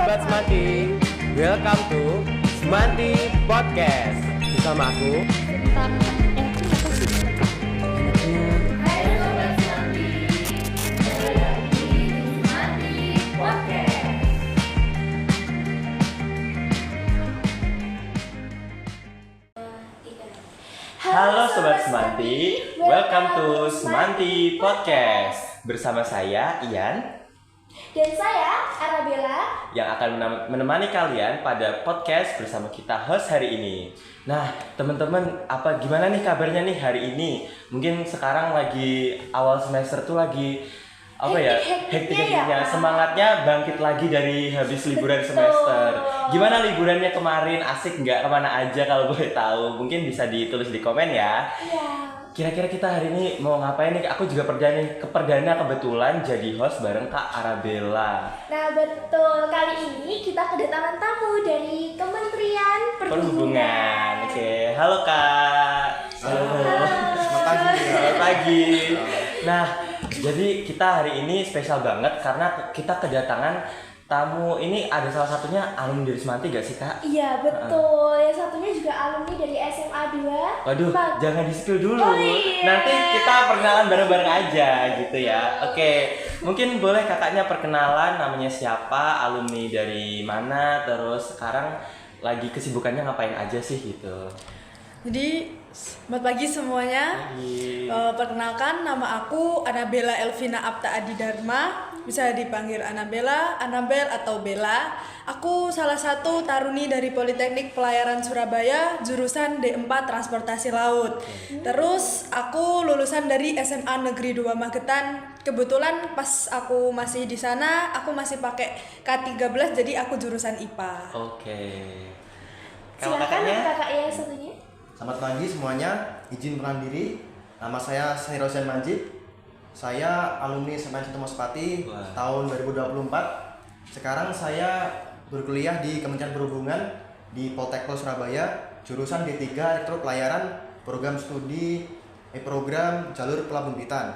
Sobat Semanti, welcome to Semanti Podcast. Bersama aku Halo Sobat Semanti, welcome to Semanti Podcast. Bersama saya Ian dan saya Arabella yang akan menemani kalian pada podcast bersama kita host hari ini. Nah, teman-teman, gimana nih kabarnya nih hari ini? Mungkin sekarang lagi awal semester tuh lagi hektik-hektiknya, semangatnya bangkit lagi dari habis liburan semester. Gimana liburannya kemarin? Asik nggak? Kemana aja kalau boleh tahu? Mungkin bisa ditulis di komen ya. Iya. Kira-kira kita hari ini mau ngapain nih? Aku juga perdana kebetulan jadi host bareng Kak Arabella. Nah betul, kali ini kita kedatangan tamu dari Kementerian Perhubungan. Oke, halo Kak. Selamat pagi. Nah, jadi kita hari ini spesial banget karena kita kedatangan tamu. Ini ada salah satunya alumni dari Semanti gak sih Kak? Iya betul, yang satunya juga alumni dari SMA 2. Waduh, jangan di-spill dulu. Oh, iya. Nanti kita perkenalan bareng-bareng aja gitu ya. Oke, mungkin boleh kakaknya perkenalan namanya siapa, alumni dari mana, terus sekarang lagi kesibukannya ngapain aja sih gitu. Jadi, selamat pagi semuanya. Perkenalkan, nama aku Anabella Elvina Apta Adi Dharma. Bisa dipanggil Anabella, Anabel atau Bella. Aku salah satu taruni dari Politeknik Pelayaran Surabaya, jurusan D4 Transportasi Laut. Terus aku lulusan dari SMA Negeri 2 Magetan. Kebetulan pas aku masih di sana, aku masih pakai K13, jadi aku jurusan IPA. Oke. Kalau Silakan kakaknya? kakak yang satunya. Selamat pagi semuanya, izin perkenalan diri. Nama saya Sairosan Manjid. Saya alumni SMA Citomo Pati tahun 2024. Sekarang saya berkuliah di Kementerian Perhubungan di Poltekno Surabaya, jurusan D3 Elektro Pelayaran, program jalur Pelabuhan Bintan.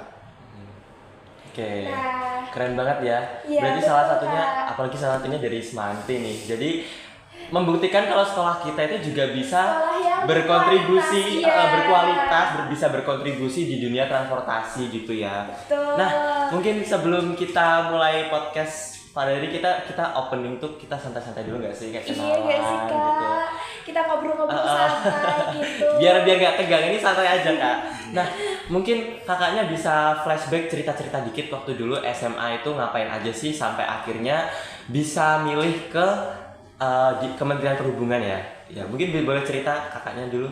Oke. Nah. Keren banget ya. Iya, Berarti betul, salah satunya, Kak. apalagi salah satunya dari Semanti nih. Jadi membuktikan kalau sekolah kita itu juga bisa Sekolah yang berkontribusi, berkualitas, iya. berkualitas, bisa berkontribusi di dunia transportasi gitu ya. Betul. Nah, mungkin sebelum kita mulai podcast pada hari kita opening tuh kita santai-santai dulu nggak sih, kayak Iya kenalan gak sih kak? gitu. Kita ngobrol-ngobrol santai gitu. biar nggak tegang, ini santai aja Kak. Nah, mungkin kakaknya bisa flashback cerita-cerita dikit waktu dulu SMA itu ngapain aja sih sampai akhirnya bisa milih ke di Kementerian Perhubungan ya. Ya, mungkin boleh cerita kakaknya dulu.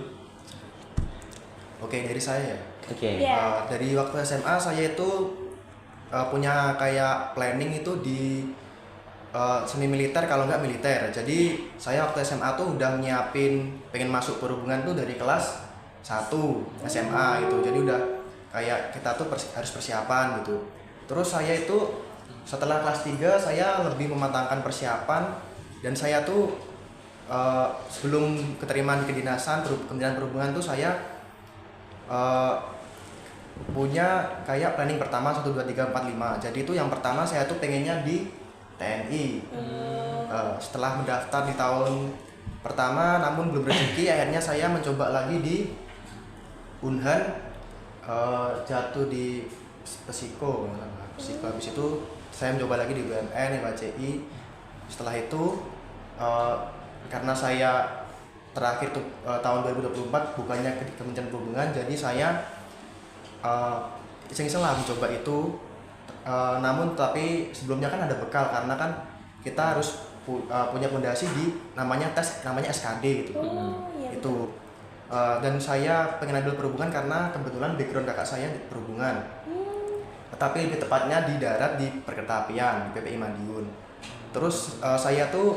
Oke, dari saya. Oke. Iya. Dari waktu SMA saya itu punya kayak planning itu di semi militer kalau nggak militer. Jadi saya waktu SMA tuh udah nyiapin pengen masuk perhubungan tuh dari kelas 1 SMA gitu. Jadi udah kayak kita tuh harus persiapan gitu. Terus saya itu setelah kelas 3 saya lebih mematangkan persiapan, dan saya tuh sebelum keterima di kedinasan Kementerian Perhubungan tuh saya punya kayak planning pertama 1, 2, 3, 4, 5. Jadi itu yang pertama saya tuh pengennya di TNI. Setelah mendaftar di tahun pertama namun belum rezeki, akhirnya saya mencoba lagi di Unhan, jatuh di Pesiko. Habis itu saya mencoba lagi di BUMN, MHCI. Setelah itu karena saya terakhir tuh tahun 2024 bukannya ke Kementerian Perhubungan, jadi saya iseng-iseng lah mencoba itu. Namun tapi sebelumnya kan ada bekal karena kan kita harus punya fondasi di namanya SKD gitu. Iya, Itu dan saya pengen ambil perhubungan karena kebetulan background kakak saya di perhubungan. Tapi lebih tepatnya di darat, di perkeretaapian, di PPI Madiun. Terus saya tuh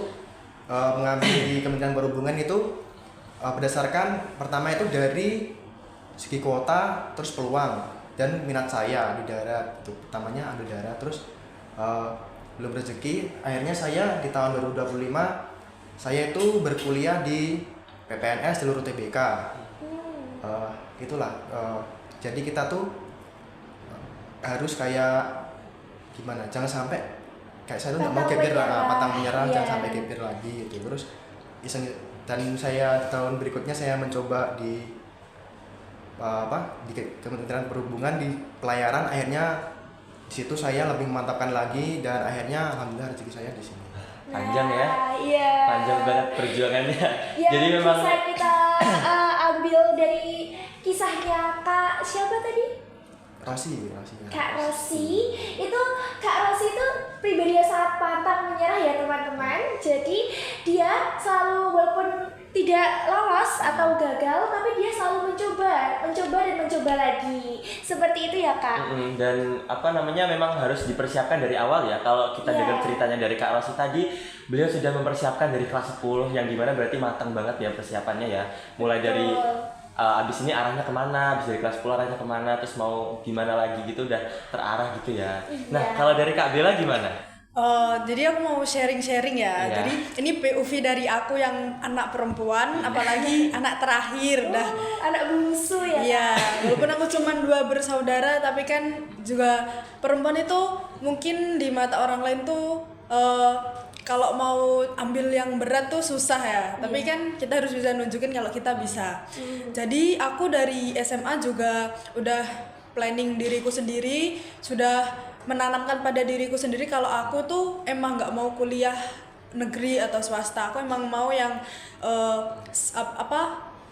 mengambil di Kementerian Perhubungan itu berdasarkan pertama itu dari segi kuota, terus peluang dan minat saya di darat. Itu pertamanya ambil darat, terus belum rezeki. Akhirnya saya di tahun 2025 saya itu berkuliah di PPNS jalur UTBK. Itulah. Jadi kita tuh harus kayak gimana? Jangan sampai kayak saya tuh nggak mau Pantang gap year lah, menyerah. pantang menyerah, Iya. jangan sampai gap year lagi gitu. Terus iseng, dan saya tahun berikutnya saya mencoba di di Kementerian Perhubungan di pelayaran, akhirnya di situ saya lebih memantapkan lagi dan akhirnya alhamdulillah rezeki saya di sini. Panjang ya. Iya. Panjang banget perjuangannya. Ya, Jadi memang bisa kita ambil dari kisahnya Kak siapa tadi? Rosi. Kak Rosi. Kak Rosi itu pribadi yang sangat pantang menyerah ya teman-teman. Jadi dia selalu walaupun tidak lolos atau gagal, tapi dia selalu mencoba lagi. Seperti itu ya Kak. Dan memang harus dipersiapkan dari awal ya. Kalau kita dengar ceritanya dari Kak Rosi tadi, beliau sudah mempersiapkan dari kelas 10 yang dimana berarti matang banget ya persiapannya ya. Mulai dari abis ini arahnya kemana, abis dari kelas 10 arahnya kemana, terus mau gimana lagi gitu udah terarah gitu ya. Nah kalau dari Kak Bella gimana? Jadi aku mau sharing-sharing ya. Iya. Jadi ini POV dari aku yang anak perempuan, apalagi anak terakhir dah. Anak bungsu ya. Iya, walaupun aku cuma 2 bersaudara, tapi kan juga perempuan itu mungkin di mata orang lain tuh kalau mau ambil yang berat tuh susah ya. Tapi kan kita harus bisa nunjukin kalau kita bisa. Jadi aku dari SMA juga udah planning diriku sendiri, sudah menanamkan pada diriku sendiri kalau aku tuh emang nggak mau kuliah negeri atau swasta. Aku emang mau yang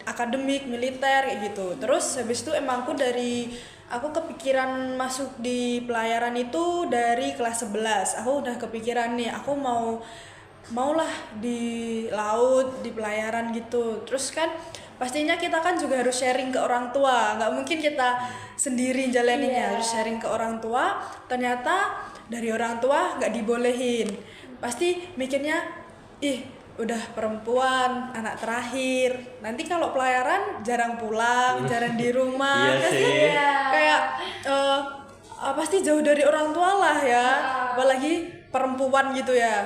akademik, militer kayak gitu. Terus habis itu emang aku kepikiran masuk di pelayaran itu dari kelas 11. Aku udah kepikiran nih, aku maulah di laut, di pelayaran gitu. Terus kan pastinya kita kan juga harus sharing ke orang tua, nggak mungkin kita sendiri jalaninnya, harus sharing ke orang tua. Ternyata dari orang tua nggak dibolehin, pasti mikirnya udah perempuan, anak terakhir, nanti kalau pelayaran jarang pulang, jarang di rumah. Iya Pasti sih. kayak pasti jauh dari orang tua lah ya, apalagi perempuan gitu ya.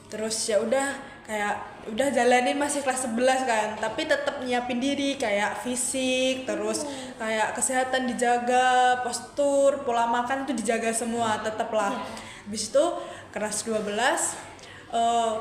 Terus ya udah jalanin, masih kelas 11 kan, tapi tetap nyiapin diri kayak fisik, terus kayak kesehatan dijaga, postur, pola makan tuh dijaga semua, tetap lah. Habis itu kelas 12,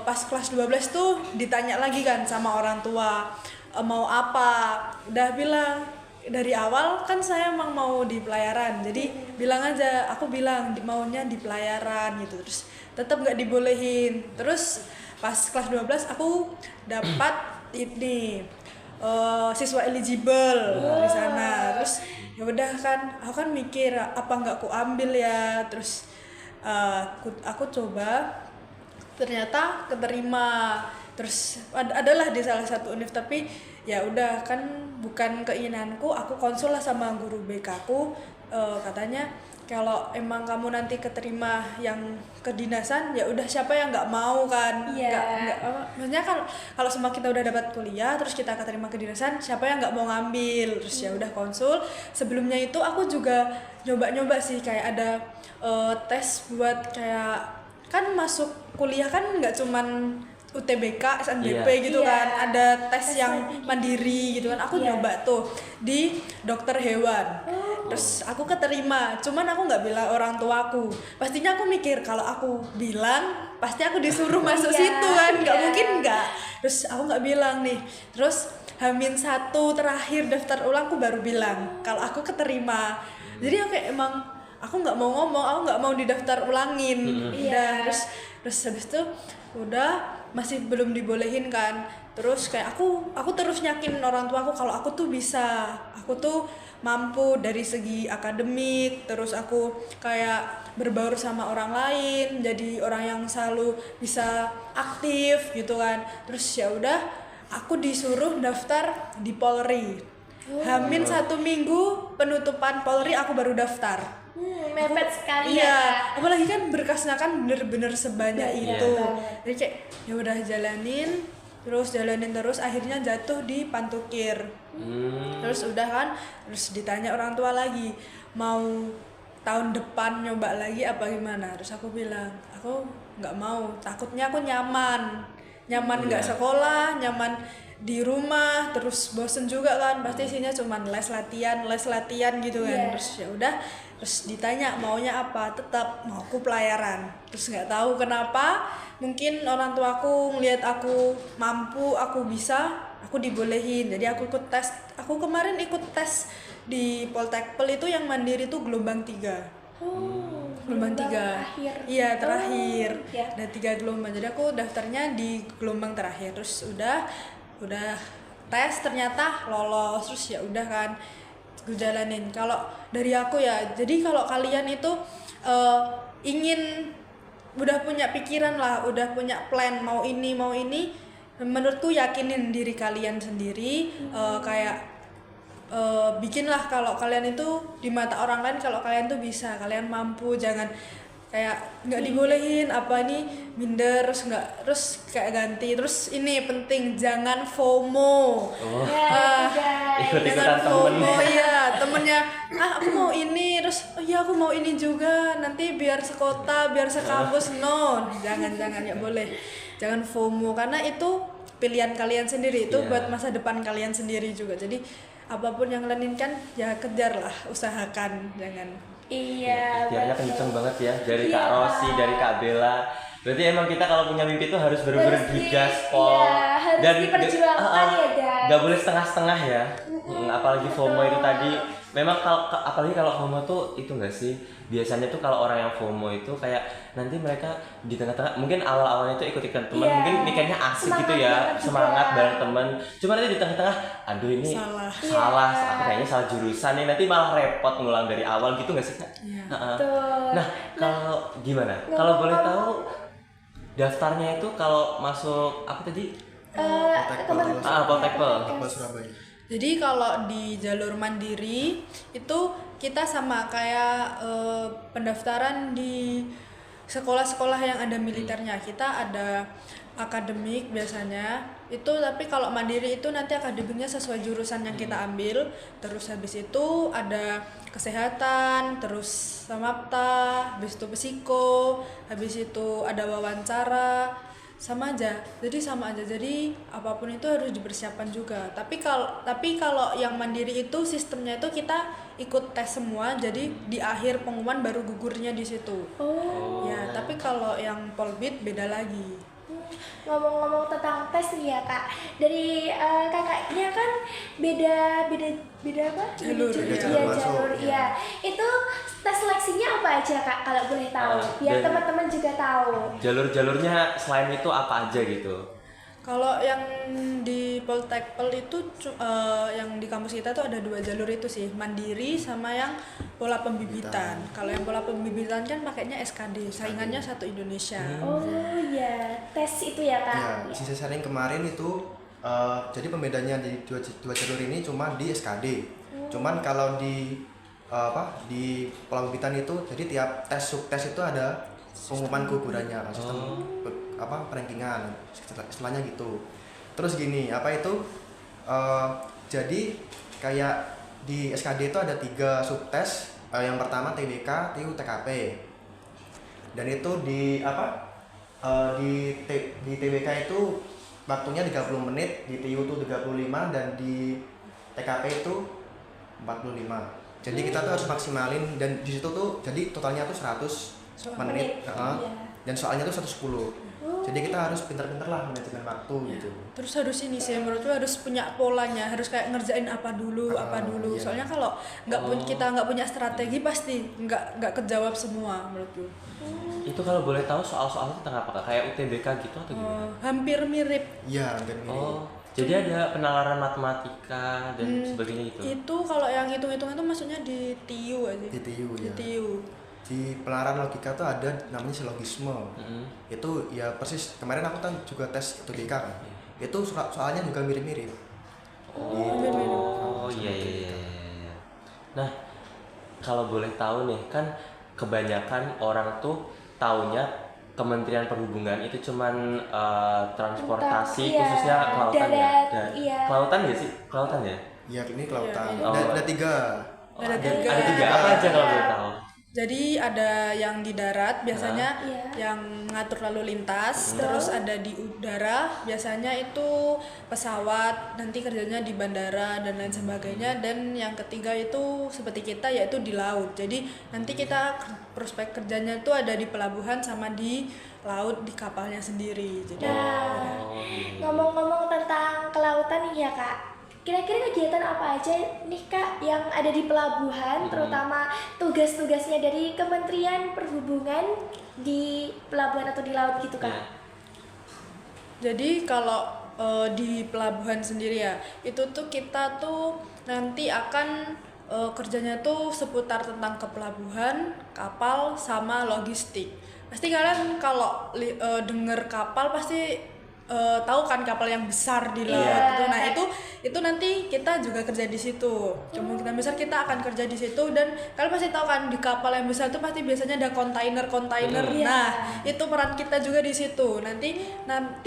pas kelas 12 tuh ditanya lagi kan sama orang tua, mau apa, udah bilang dari awal kan saya emang mau di pelayaran, jadi bilang aja, aku bilang maunya di pelayaran gitu. Terus tetap nggak dibolehin. Terus pas kelas 12 aku dapat ini siswa eligible di sana. Terus ya udah kan, aku kan mikir apa nggak aku ambil ya. Terus aku coba, ternyata keterima. Terus adalah di salah satu univ, tapi ya udah kan bukan keinginanku. Aku konsul lah sama guru BK aku, katanya kalau emang kamu nanti keterima yang kedinasan, ya udah, siapa yang nggak mau kan. Maksudnya kalau semua kita udah dapat kuliah terus kita keterima kedinasan, siapa yang nggak mau ngambil. Terus ya udah konsul. Sebelumnya itu aku juga nyoba sih, kayak ada tes buat kayak, kan masuk kuliah kan nggak cuman UTBK, SNBP gitu kan, ada tes yang mandiri gitu kan. Aku nyoba tuh di dokter hewan. Terus aku keterima, cuman aku nggak bilang orang tuaku. Pastinya aku mikir kalau aku bilang pasti aku disuruh masuk situ kan, nggak mungkin nggak. Terus aku nggak bilang nih. Terus H-1 terakhir daftar ulang aku baru bilang kalau aku keterima. Jadi aku kayak emang aku nggak mau ngomong, aku nggak mau didaftar ulangin. Udah, terus habis itu udah masih belum dibolehin kan. Terus kayak aku terus yakinin orang tua aku kalau aku tuh bisa, aku tuh mampu dari segi akademik. Terus aku kayak berbaur sama orang lain, jadi orang yang selalu bisa aktif gitu kan. Terus ya udah, aku disuruh daftar di Polri. Hamin 1 minggu penutupan Polri aku baru daftar. Mepet sekali Iya, ya. apalagi kan berkasnya kan bener-bener sebanyak itu. Jadi kayak ya udah jalanin terus akhirnya jatuh di Pantukir. Terus udah kan, terus ditanya orang tua lagi, mau tahun depan nyoba lagi apa gimana. Terus aku bilang, aku nggak mau, takutnya aku nyaman nggak sekolah, nyaman di rumah terus bosen juga kan, pasti isinya cuman les latihan gitu kan. Iya. Terus ya udah, terus ditanya maunya apa, tetap mauku pelayaran. Terus nggak tahu kenapa, mungkin orang tuaku ngelihat aku mampu, aku bisa, aku dibolehin. Jadi aku ikut tes. Aku kemarin ikut tes di Poltekpel itu yang mandiri tuh gelombang 3. Gelombang 3. terakhir. Iya, terakhir. Ya. Ada 3 gelombang. Jadi aku daftarnya di gelombang terakhir. Terus udah tes, ternyata lolos. Terus ya udah kan, gue jalanin. Kalau dari aku ya, jadi kalau kalian itu ingin, udah punya pikiran lah, udah punya plan mau ini, menurutku yakinin diri kalian sendiri. Kayak bikinlah kalau kalian itu di mata orang lain, kalau kalian tuh bisa, kalian mampu. Jangan kayak nggak dibolehin apa ini, minder, terus kayak ganti. Terus ini penting, jangan FOMO. Ya, guys. Ikut-ikutan Jangan temen. FOMO ya, temennya aku mau ini, terus oh iya aku mau ini juga, nanti biar sekota, biar sekampus. No, jangan ya boleh. Jangan FOMO, karena itu pilihan kalian sendiri, itu Iya. buat masa depan kalian sendiri juga. Jadi apapun yang kalian inginkan ya kejar lah, usahakan, jangan. Iya. Ikhtiarnya betul. kenceng banget ya, dari Iya, Kak Rosi, dari Kak Bella. Berarti emang kita kalau punya mimpi itu harus bener-bener Harus di- digaspol. iya, harus diperjuangkan ya, guys. Gak boleh setengah-setengah ya. Apalagi FOMO itu tadi. Memang apalagi kalau FOMO tuh itu enggak sih? Biasanya tuh kalau orang yang FOMO itu kayak nanti mereka di tengah-tengah, mungkin awal-awalnya tuh ikut-ikutan teman, Iya. mungkin mikirnya asik Semangat gitu ya, banget juga. semangat bareng temen. Cuma nanti di tengah-tengah, aduh ini Salah. salah, Iya. aku kayaknya salah jurusan nih, nanti malah repot ngulang dari awal gitu nggak sih Kak? Iya. Heeh. Betul. Nah, kalau gimana? Kalau boleh tahu daftarnya itu kalau masuk apa tadi? Poltekpel. Poltekpel Surabaya. Jadi kalau di jalur mandiri itu kita sama kayak pendaftaran di sekolah-sekolah yang ada militernya. Kita ada akademik biasanya itu, tapi kalau mandiri itu nanti akademiknya sesuai jurusan yang kita ambil. Terus habis itu ada kesehatan, terus samapta, habis itu psiko, habis itu ada wawancara. Sama aja, jadi apapun itu harus dipersiapkan juga. Tapi kalau yang mandiri itu sistemnya itu kita ikut tes semua, jadi di akhir pengumuman baru gugurnya di situ. Ya, tapi kalau yang polbit beda lagi. Ngomong-ngomong tentang tes nih ya Kak, dari kakaknya kan beda apa? Jalur, Beda iya. jalur, Masuk, iya. iya. Itu tes seleksinya apa aja Kak kalau boleh tahu? Biar Dan- teman-teman juga tahu. Jalur-jalurnya selain itu apa aja gitu? Kalau yang di Poltekpel itu yang di kampus kita tuh ada 2 jalur itu sih, mandiri sama yang pola pembibitan. Kalau yang pola pembibitan kan pakainya SKD, saingannya satu Indonesia. Oh iya, tes itu ya Kak. Ya, sisa sharing kemarin itu jadi pembedanya di dua jalur ini cuma di SKD. Cuman kalau di di pola pembibitan itu jadi tiap tes subtes itu ada pengumuman gugurannya, sistem perankingan istilahnya gitu. Terus gini, jadi kayak di SKD itu ada 3 subtes. Yang pertama TBK, TU, TKP. Dan itu di di TBK itu waktunya 30 menit, di TU itu 35, dan di TKP itu 45. Jadi kita tuh harus maksimalin, dan di situ tuh jadi totalnya tuh 100 menit, Iya. dan soalnya tuh 110. Jadi kita harus pintar-pintar lah manajemen waktu gitu. Terus harus ini sih, menurutku harus punya polanya, harus kayak ngerjain apa dulu. Iya. Soalnya kalau kita nggak punya strategi pasti nggak kejawab semua menurutku. Itu kalau boleh tahu soal-soalnya tentang apa Kak? Kayak UTBK gitu atau gimana? Hampir mirip. Iya, dan ini. Oh, jadi ada penalaran matematika dan sebagainya gitu. Itu kalau yang hitung-hitung itu maksudnya di TIU aja. Di TIU Di ya. TIU. Di penalaran logika tuh ada namanya silogisme. Itu ya persis kemarin aku kan juga tes UTBK kan. Itu soalnya juga mirip-mirip. Oh iya. Nah, kalau boleh tahu nih, kan kebanyakan orang tuh taunya Kementerian Perhubungan itu cuman transportasi, Iya, khususnya kelautan ya. darat, iya. Kelautan ya sih? Kelautan ya? Ya ini kelautan. Iya. Ada 3. Ada Ada 3 apa aja kalau boleh tahu? Jadi ada yang di darat biasanya Iya. yang ngatur lalu lintas, terus ada di udara biasanya itu pesawat, nanti kerjanya di bandara dan lain sebagainya, dan yang ketiga itu seperti kita yaitu di laut. Jadi nanti kita prospek kerjanya itu ada di pelabuhan sama di laut di kapalnya sendiri. Jadi Nah, ngomong-ngomong tentang kelautan nih ya Kak, kira-kira kegiatan apa aja nih Kak yang ada di pelabuhan, terutama tugas-tugasnya dari Kementerian Perhubungan di pelabuhan atau di laut gitu Kak? Iya. Jadi kalau di pelabuhan sendiri ya, itu tuh kita tuh nanti akan kerjanya tuh seputar tentang kepelabuhan, kapal, sama logistik. Pasti kalian kalau denger kapal pasti tahu kan kapal yang besar di laut Iya. itu. Nah itu nanti kita juga kerja di situ. Kemungkinan besar kita akan kerja di situ, dan kalian pasti tahu kan di kapal yang besar itu pasti biasanya ada kontainer. Iya. Nah itu peran kita juga di situ. Nanti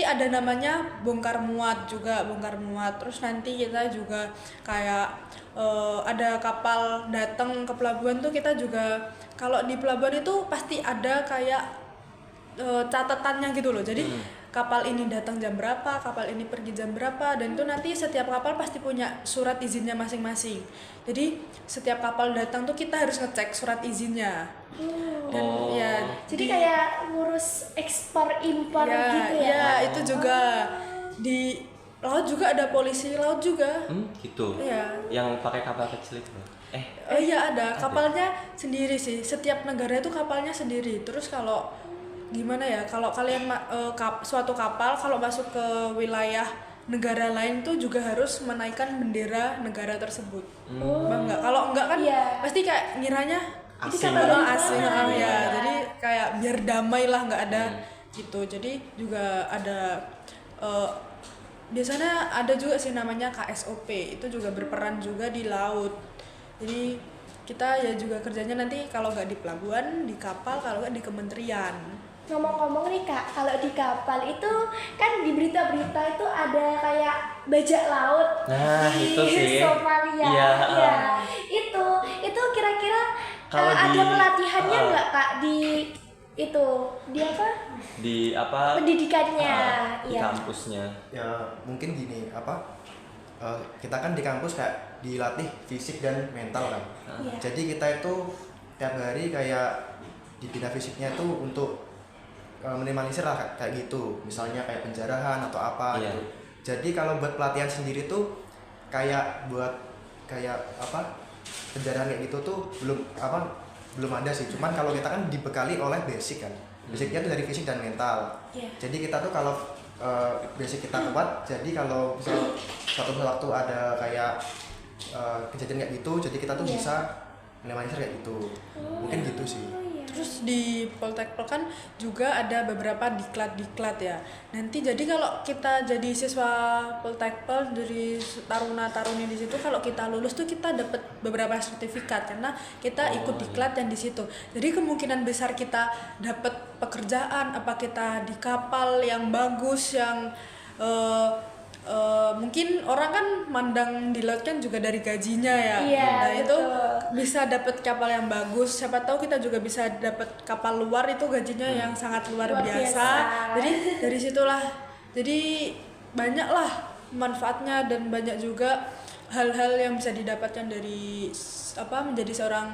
ada namanya bongkar muat juga, bongkar muat. Terus nanti kita juga kayak ada kapal datang ke pelabuhan tuh, kita juga kalau di pelabuhan itu pasti ada kayak catatannya gitu loh. Jadi kapal ini datang jam berapa, kapal ini pergi jam berapa, dan itu nanti setiap kapal pasti punya surat izinnya masing-masing. Jadi setiap kapal datang tuh kita harus ngecek surat izinnya. Dan ya Jadi kayak ngurus ekspor impor gitu ya? ya itu juga di laut juga ada polisi laut juga. Gitu. Iya. Yang pakai kapal kecil itu. Iya ada kapalnya sendiri sih. Setiap negara itu kapalnya sendiri. Terus kalau gimana ya? Kalau kalian suatu kapal kalau masuk ke wilayah negara lain tuh juga harus menaikkan bendera negara tersebut. Bang nggak? Kalau enggak kan Iya. pasti kayak ngiranya Ini Asing. kapal dari asing mana? ya. Jadi kayak biar damai lah, nggak ada gitu. Jadi juga ada biasanya ada juga sih namanya KSOP, itu juga berperan juga di laut. Jadi kita ya juga kerjanya nanti kalau nggak di pelabuhan, di kapal, kalau nggak di kementerian. Ngomong-ngomong nih Kak, kalau di kapal itu kan di berita-berita itu ada kayak bajak laut Nah, di itu sih. Somalia. Iya, Iya. Itu kira-kira Kalau ada di- pelatihannya nggak Kak di itu? Di apa? Di apa? Pendidikannya. Di Iya. kampusnya. Ya mungkin gini kita kan di kampus kayak dilatih fisik dan mental kan. Iya. Jadi kita itu tiap hari kayak di bina fisiknya itu untuk minimalisir lah kayak gitu, misalnya kayak penjarahan atau apa Iya. gitu. Jadi kalau buat pelatihan sendiri tuh kayak buat kayak penjarahan kayak gitu tuh belum ada sih. Cuman kalau kita kan dibekali oleh basic kan, basicnya tuh dari fisik dan mental. Iya. Jadi kita tuh kalau basic kita kuat, jadi kalau misal suatu waktu ada kayak kejadian kayak gitu, jadi kita tuh Iya. bisa minimalisir kayak gitu. Mungkin gitu sih. Oh, iya. Terus di Poltekpol kan juga ada beberapa diklat ya. Nanti jadi kalau kita jadi siswa Poltekpol dari taruna-taruni di situ, kalau kita lulus tuh kita dapat beberapa sertifikat karena kita ikut diklat yang di situ. Jadi kemungkinan besar kita dapat pekerjaan, apa kita di kapal yang bagus, yang mungkin orang kan mandang di laut kan juga dari gajinya ya. Iya, Nah itu betul. bisa dapat kapal yang bagus. Siapa tahu kita juga bisa dapat kapal luar itu gajinya yang sangat luar Luar biasa. biasa. Jadi dari situlah. Jadi banyak lah manfaatnya, dan banyak juga hal-hal yang bisa didapatkan dari menjadi seorang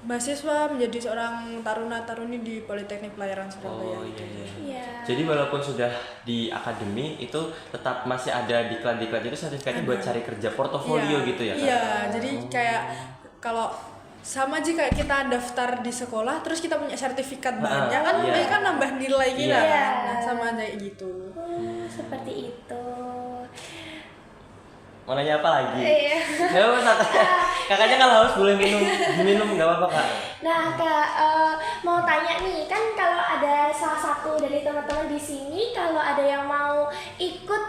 mahasiswa, menjadi seorang taruna-taruni di Politeknik Pelayaran Surabaya. Oh iya, iya. Iya. Jadi walaupun sudah di akademi itu tetap masih ada diklat-diklat itu sertifikatnya buat cari kerja, portofolio Iya, gitu ya kan? Iya, jadi kayak kalau sama aja kayak kita daftar di sekolah terus kita punya sertifikat banyak kan, iya. ini kan nambah nilai kita Iya. kan. Nah, sama aja gitu. Seperti itu. Mau nanya apa lagi? Iya. Gak apa-apa, kakaknya kalau haus boleh minum gak apa-apa kak. Nah Kak, mau tanya nih, kan kalau ada salah satu dari teman-teman di sini, kalau ada yang mau ikut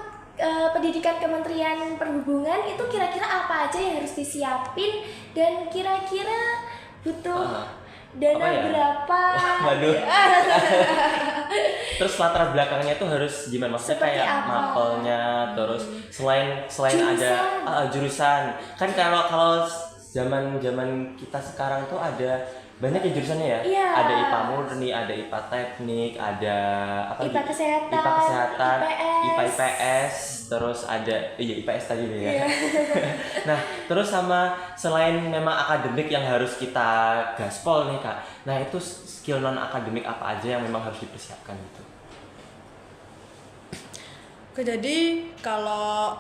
pendidikan Kementerian Perhubungan, itu kira-kira apa aja yang harus disiapin, dan kira-kira butuh dana Apa ya? berapa? Waduh. Terus latar belakangnya tuh harus gimana? Maksudnya Seperti kayak apa? mapelnya, terus selain Jurusan. ada jurusan. Kan kalau zaman kita sekarang tuh ada banyak ya jurusannya ya. Iya. Ada IPA murni, ada IPA teknik, ada apa IPA lagi? kesehatan, IPA kesehatan, IPS. IPA IPS, terus ada IPS tadi deh ya. Iya. Nah, terus sama selain memang akademik yang harus kita gaspol nih Kak. Nah, itu skill non akademik apa aja yang memang harus dipersiapkan gitu? Oke, jadi kalau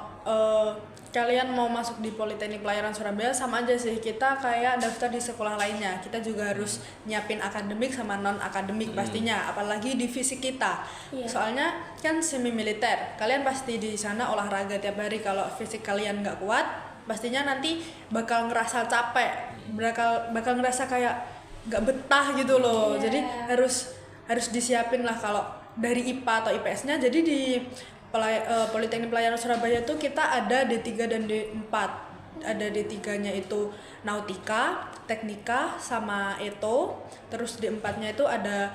kalian mau masuk di Politeknik Pelayaran Surabaya sama aja sih, kita kayak daftar di sekolah lainnya. Kita juga harus nyiapin akademik sama non akademik pastinya, apalagi di fisik kita. Iya. Soalnya kan semi militer, kalian pasti di sana olahraga tiap hari. Kalau fisik kalian nggak kuat, pastinya nanti bakal ngerasa capek, bakal ngerasa kayak nggak betah gitu loh. Iya. Jadi harus disiapin lah kalau dari IPA atau IPS-nya. Jadi di Politeknik Pelayaran Surabaya tuh kita ada D3 dan D4. Ada D3-nya itu Nautika, Teknika, sama Eto. Terus D4-nya itu ada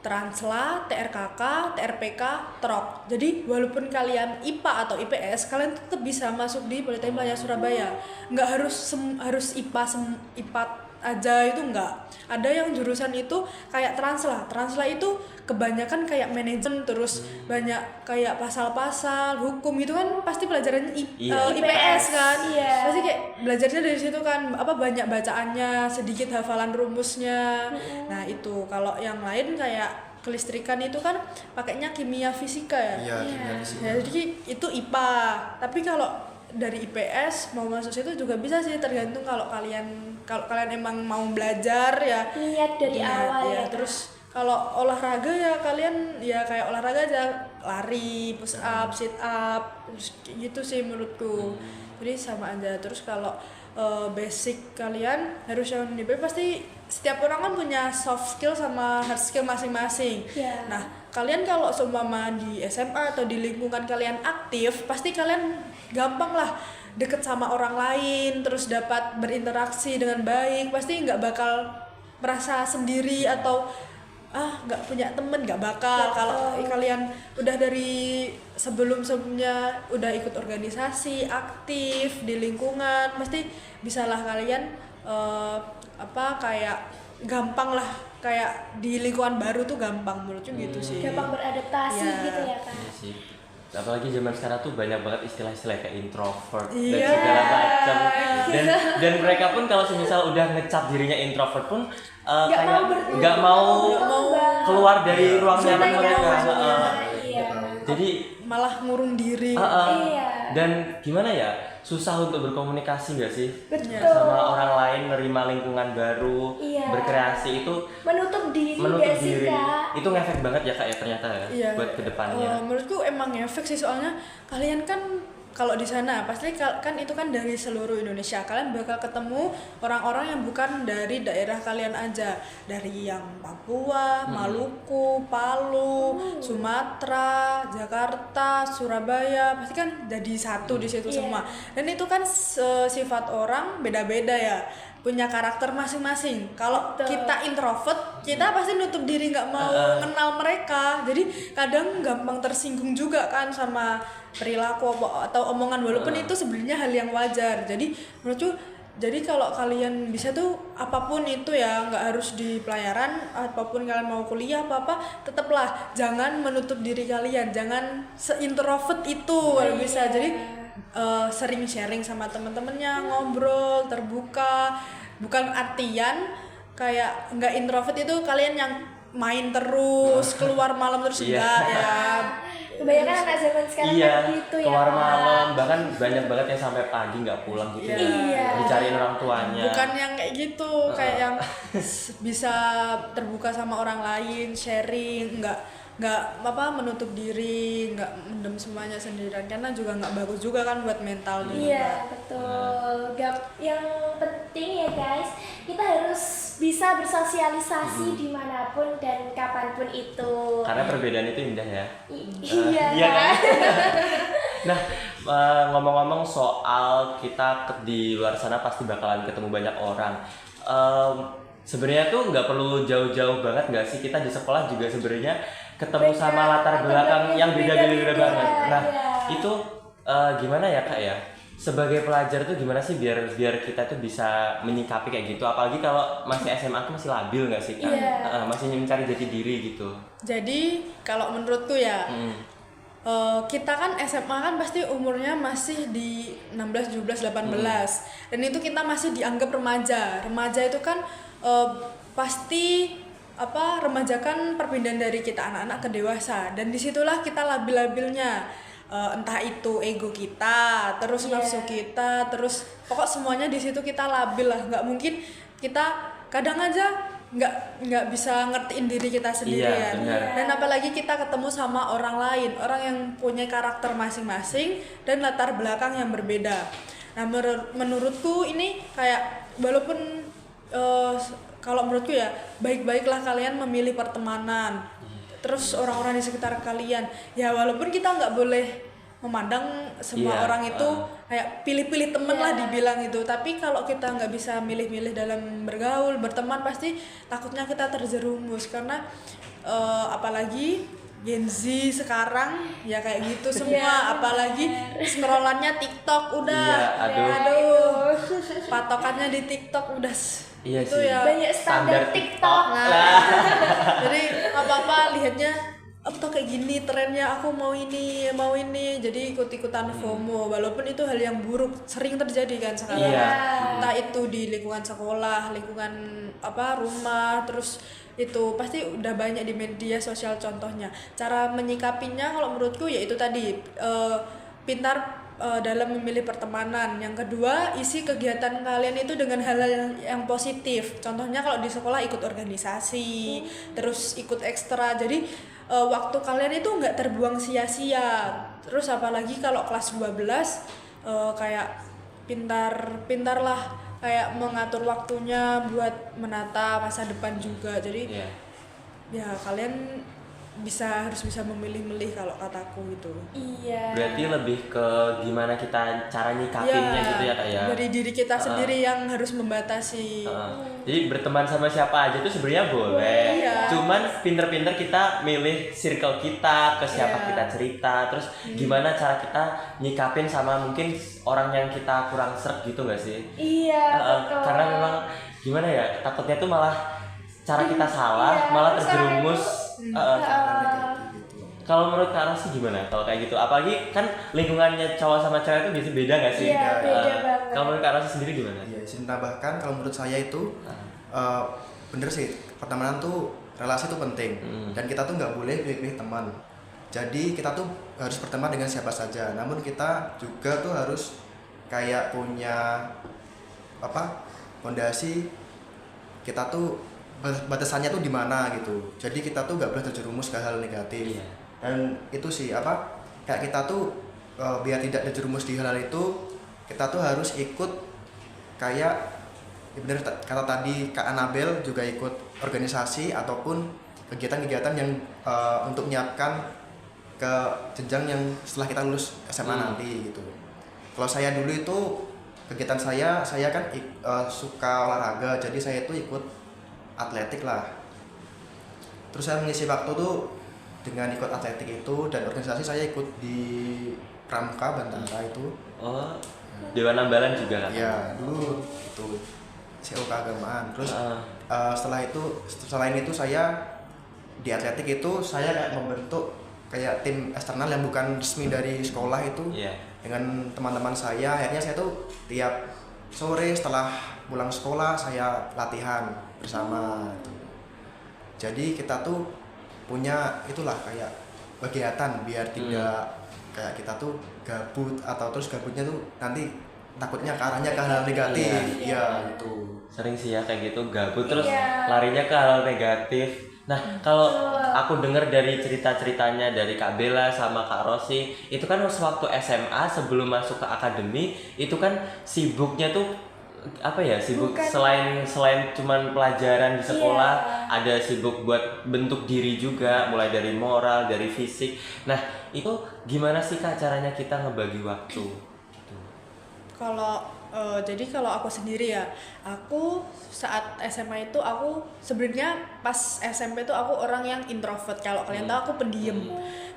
Transla, TRKK, TRPK, TROK. Jadi walaupun kalian IPA atau IPS, kalian tetap bisa masuk di Politeknik Pelayaran Surabaya. Nggak harus IPA aja, itu enggak. Ada yang jurusan itu kayak Transla itu kebanyakan kayak manajemen, terus banyak kayak pasal-pasal hukum gitu kan, pasti pelajarannya IPS kan. Iya. Pasti kayak belajarnya dari situ kan, banyak bacaannya, sedikit hafalan rumusnya. Nah, itu kalau yang lain kayak kelistrikan itu kan pakainya kimia fisika ya. Iya, kimia fisika. Jadi itu IPA. Tapi kalau dari IPS mau masuk situ juga bisa sih, tergantung kalau kalian emang mau belajar ya. Niat dari awal ya. Terus kalau olahraga ya kalian ya kayak olahraga aja, lari, push up, sit up, terus kayak gitu sih menurutku. Jadi sama aja. Terus kalau basic kalian harus yang pasti setiap orang kan punya soft skill sama hard skill masing-masing. Iya. Nah, kalian kalau seumpama di SMA atau di lingkungan kalian aktif, pasti kalian gampang lah deket sama orang lain, terus dapat berinteraksi dengan baik. Pasti nggak bakal merasa sendiri atau nggak punya temen, nggak bakal. Kalau kalian udah dari sebelumnya udah ikut organisasi, aktif di lingkungan, pasti bisalah kalian kayak gampang lah, kayak di lingkungan baru tuh gampang menurutku gitu sih. Gampang beradaptasi Iya. gitu ya kan. Iya sih. Apalagi zaman sekarang tuh banyak banget istilah-istilah kayak introvert dan Iya. segala macam. Dan mereka pun kalau semisal udah ngecap dirinya introvert pun kayak nggak mau keluar dari ruang Zona nyaman mereka. nyaman. Iya. Jadi Malah ngurung diri. Iya. dan gimana ya, susah untuk berkomunikasi nggak sih? Betul. Sama orang lain, nerima lingkungan baru, Iya. berkreasi itu Menutup diri menutup nggak sih, diri. Kak? Itu ngefek banget ya Kak ya ternyata ya, Iya. buat kedepannya. Menurutku emang efek sih, soalnya kalian kan kalau di sana pasti kan itu kan dari seluruh Indonesia, kalian bakal ketemu orang-orang yang bukan dari daerah kalian aja, dari yang Papua, Maluku, Palu, Sumatera, Jakarta, Surabaya, pasti kan jadi satu di situ Iya. semua. Dan itu kan sifat orang beda-beda ya, punya karakter masing-masing. Kalau Betul. kita introvert, kita pasti nutup diri, nggak mau kenal mereka. Jadi kadang gampang tersinggung juga kan sama perilaku atau omongan, walaupun itu sebenarnya hal yang wajar. Jadi menurutku, jadi kalau kalian bisa tuh apapun itu ya, nggak harus di pelayaran, apapun kalian mau kuliah apa tetaplah jangan menutup diri kalian, jangan seintrovert itu kalau bisa. Jadi sering sharing sama teman-temannya, ngobrol terbuka, bukan artian kayak nggak introvert itu kalian yang main terus, keluar malam terus, Iya. enggak ya. Kebanyakan anak zaman sekarang Iya, kan gitu ya. keluar Kak. malam, bahkan banyak banget yang sampai pagi nggak pulang gitu ya. Iya. Dicariin orang tuanya. Bukan yang kayak gitu, kayak yang bisa terbuka sama orang lain, sharing, nggak menutup diri, nggak mendem semuanya sendirian, karena juga nggak bagus juga kan buat mental juga. Iya, betul. Yang penting ya guys, kita harus bisa bersosialisasi dimanapun dan kapanpun itu. Karena perbedaan itu indah ya. Iya Iya kan? kan? Nah, ngomong-ngomong soal kita di luar sana pasti bakalan ketemu banyak orang. Sebenarnya tuh nggak perlu jauh-jauh banget nggak sih, kita di sekolah juga sebenarnya ketemu Beda, sama latar belakang yang beda-beda banget. Nah, iya. itu gimana ya Kak ya? sebagai pelajar tuh gimana sih biar kita tuh bisa menyikapi kayak gitu, apalagi kalau masih SMA tuh masih labil nggak sih kan? Iya. Masih mencari jati diri gitu. Jadi kalau menurutku ya, kita kan SMA kan pasti umurnya masih di 16, 17, 18 dan itu kita masih dianggap remaja. Remaja itu kan pasti remaja kan perpindahan dari kita anak-anak ke dewasa, dan disitulah kita labil-labilnya. Entah itu ego kita, terus nafsu kita, terus pokok semuanya di situ kita labil lah. Nggak mungkin kita kadang aja nggak bisa ngertiin diri kita sendiri Iya, kan. benar. Dan apalagi kita ketemu sama orang lain, orang yang punya karakter masing-masing dan latar belakang yang berbeda. Nah menurutku ini kayak walaupun kalau menurutku ya baik-baiklah kalian memilih pertemanan. Terus orang-orang di sekitar kalian, ya walaupun kita nggak boleh memandang semua Iya, orang itu kayak pilih-pilih temen lah dibilang itu, tapi kalau kita nggak bisa milih-milih dalam bergaul, berteman, pasti takutnya kita terjerumus karena apalagi Gen Z sekarang ya kayak gitu semua, apalagi scrollannya TikTok udah, Iya, aduh, patokannya di TikTok udah. Iya itu sih. ya. Banyak standar TikTok. Nah, jadi apa-apa lihatnya tuh kayak gini trennya, aku mau ini, jadi ikut-ikutan FOMO, walaupun itu hal yang buruk sering terjadi kan sekarang. Iya. Entah itu di lingkungan sekolah, lingkungan rumah, terus itu pasti udah banyak di media sosial contohnya. Cara menyikapinya kalau menurutku ya itu tadi, pintar dalam memilih pertemanan. Yang kedua, isi kegiatan kalian itu dengan hal-hal yang positif. Contohnya kalau di sekolah ikut organisasi, terus ikut ekstra. Jadi waktu kalian itu nggak terbuang sia-sia. Terus apalagi kalau kelas 12 kayak pintar-pintarlah kayak mengatur waktunya buat menata masa depan juga. Jadi ya kalian harus bisa memilih-milih kalau kataku gitu. Iya. Berarti lebih ke gimana kita cara nyikapinnya gitu ya Kak ya. Dari diri kita sendiri yang harus membatasi. Jadi berteman sama siapa aja tuh sebenarnya boleh. Iya. Cuman pinter-pinter kita milih circle kita, ke siapa kita cerita, terus gimana cara kita nyikapin sama mungkin orang yang kita kurang sreg gitu nggak sih? Iya, betul. Karena memang gimana ya, takutnya tuh malah cara kita salah, malah terjerumus. Kalau menurut Kak Rosi gimana kalau kayak gitu? Apalagi kan lingkungannya cowok sama cewek itu bisa beda nggak sih? Iya, beda banget. Kalau menurut Kak Rosi sendiri gimana? Iya, saya tambahkan kalau menurut saya itu bener sih, pertemanan tuh relasi tuh penting dan kita tuh nggak boleh pilih-pilih teman. Jadi kita tuh harus berteman dengan siapa saja. Namun kita juga tuh harus kayak punya fondasi, kita tuh batasannya tuh di mana gitu. Jadi kita tuh nggak boleh terjerumus ke hal negatif. Dan itu sih kayak kita tuh biar tidak terjerumus di hal itu, kita tuh harus ikut kayak bener kata tadi Kak Anabel juga ikut organisasi ataupun kegiatan-kegiatan yang untuk menyiapkan ke jenjang yang setelah kita lulus SMA nanti gitu. Kalau saya dulu itu kegiatan saya kan suka olahraga, jadi saya itu ikut atletik lah. Terus saya mengisi waktu tuh dengan ikut atletik itu, dan organisasi saya ikut di Pramuka Bantara itu. Oh, Dewan Ambalan juga kan? Iya, dulu itu CO keagamaan. Terus selain itu saya di atletik itu saya kayak membentuk kayak tim eksternal yang bukan resmi dari sekolah itu. Dengan teman-teman saya, akhirnya saya tuh tiap sore setelah pulang sekolah saya latihan bersama. Jadi kita tuh punya itulah kayak kegiatan biar tidak kayak kita tuh gabut, atau terus gabutnya tuh nanti takutnya ke arahnya ke hal negatif. Iya gitu. Sering sih ya kayak gitu, gabut terus larinya ke hal negatif. Nah, kalau aku dengar dari cerita-ceritanya dari Kak Bella sama Kak Rosi, itu kan waktu SMA sebelum masuk ke akademi, itu kan sibuknya tuh sibuk selain cuman pelajaran di sekolah, ada sibuk buat bentuk diri juga, mulai dari moral, dari fisik. Nah, itu gimana sih Kak caranya kita ngebagi waktu? Gitu. Jadi kalau aku sendiri ya, aku saat SMA itu aku sebenarnya pas SMP itu aku orang yang introvert. Kalau kalian tahu aku pendiam,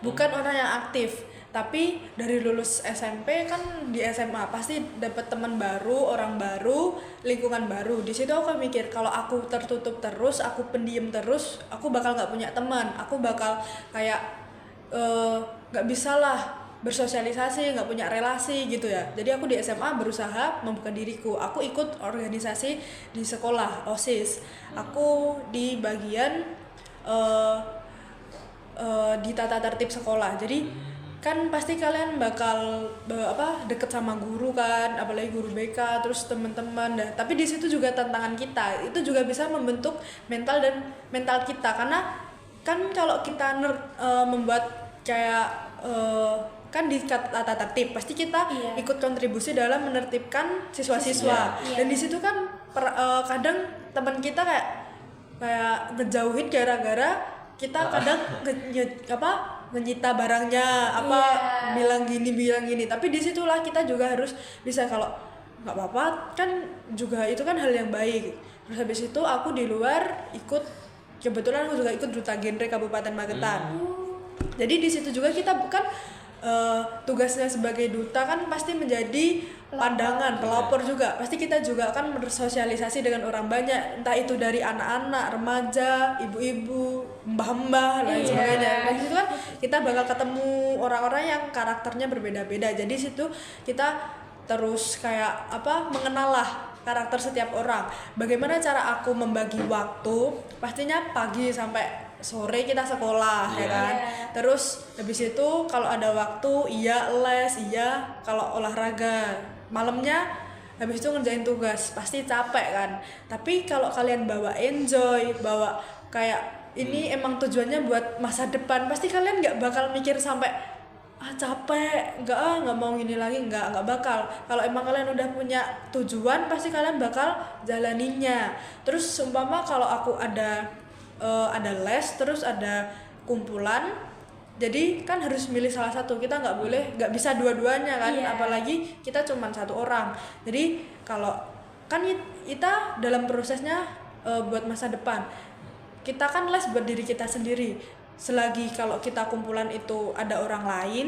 bukan orang yang aktif. Tapi dari lulus SMP kan di SMA pasti dapat teman baru, orang baru, lingkungan baru. Di situ aku mikir kalau aku tertutup terus, aku pendiam terus, aku bakal nggak punya teman. Aku bakal kayak nggak bisa lah bersosialisasi, nggak punya relasi gitu ya. Jadi aku di SMA berusaha membuka diriku. Aku ikut organisasi di sekolah, OSIS. Aku di bagian di tata tertib sekolah. Jadi kan pasti kalian bakal deket sama guru kan, apalagi guru BK, terus teman-teman dah. Tapi di situ juga tantangan kita. Itu juga bisa membentuk mental kita, karena kan kalau kita membuat kayak kan di tata tertib pasti kita ikut kontribusi dalam menertibkan siswa-siswa. Dan di situ kan kadang teman kita kayak ngejauhin gara-gara kita kadang menyita barangnya bilang gini, tapi disitulah kita juga harus bisa kalau nggak apa-apa kan, juga itu kan hal yang baik. Terus habis itu aku di luar kebetulan aku juga ikut duta genre Kabupaten Magetan. Jadi di situ juga kita bukan tugasnya sebagai duta kan pasti menjadi pandangan, pelopor juga. Pasti kita juga akan bersosialisasi dengan orang banyak, entah itu dari anak-anak, remaja, ibu-ibu, mbah-mbah, dan sebagainya. Dan situ kan kita bakal ketemu orang-orang yang karakternya berbeda-beda. Jadi situ kita terus kayak mengenal lah karakter setiap orang. Bagaimana cara aku membagi waktu? Pastinya pagi sampai sore kita sekolah ya kan. Terus habis itu kalau ada waktu les, kalau olahraga. Malamnya habis itu ngerjain tugas, pasti capek kan. Tapi kalau kalian bawa enjoy, bawa kayak ini emang tujuannya buat masa depan, pasti kalian nggak bakal mikir sampai capek, nggak mau gini lagi, nggak bakal. Kalau emang kalian udah punya tujuan, pasti kalian bakal jalaninya. Terus umpama kalau aku ada les, terus ada kumpulan, jadi kan harus milih salah satu. Kita nggak bisa dua-duanya kan, apalagi kita cuma satu orang. Jadi kalau kan kita dalam prosesnya buat masa depan, kita kan les buat diri kita sendiri. Selagi kalau kita kumpulan itu ada orang lain,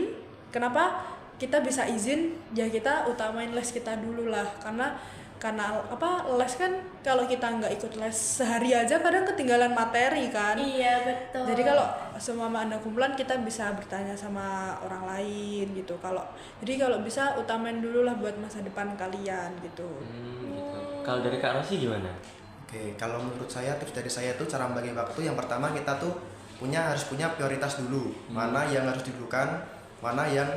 kenapa kita bisa izin ya kita utamain les kita dulu lah, karena les kan kalau kita nggak ikut les sehari aja kadang ketinggalan materi kan. Iya betul. Jadi kalau semua ada kumpulan kita bisa bertanya sama orang lain gitu. Jadi kalau bisa utamain dulu lah buat masa depan kalian gitu. Gitu. Kalau dari Kak Rosi gimana? Oke, kalau menurut saya tips dari saya tuh cara membagi waktu, yang pertama kita tuh harus punya prioritas dulu. Mana yang harus didulukan, mana yang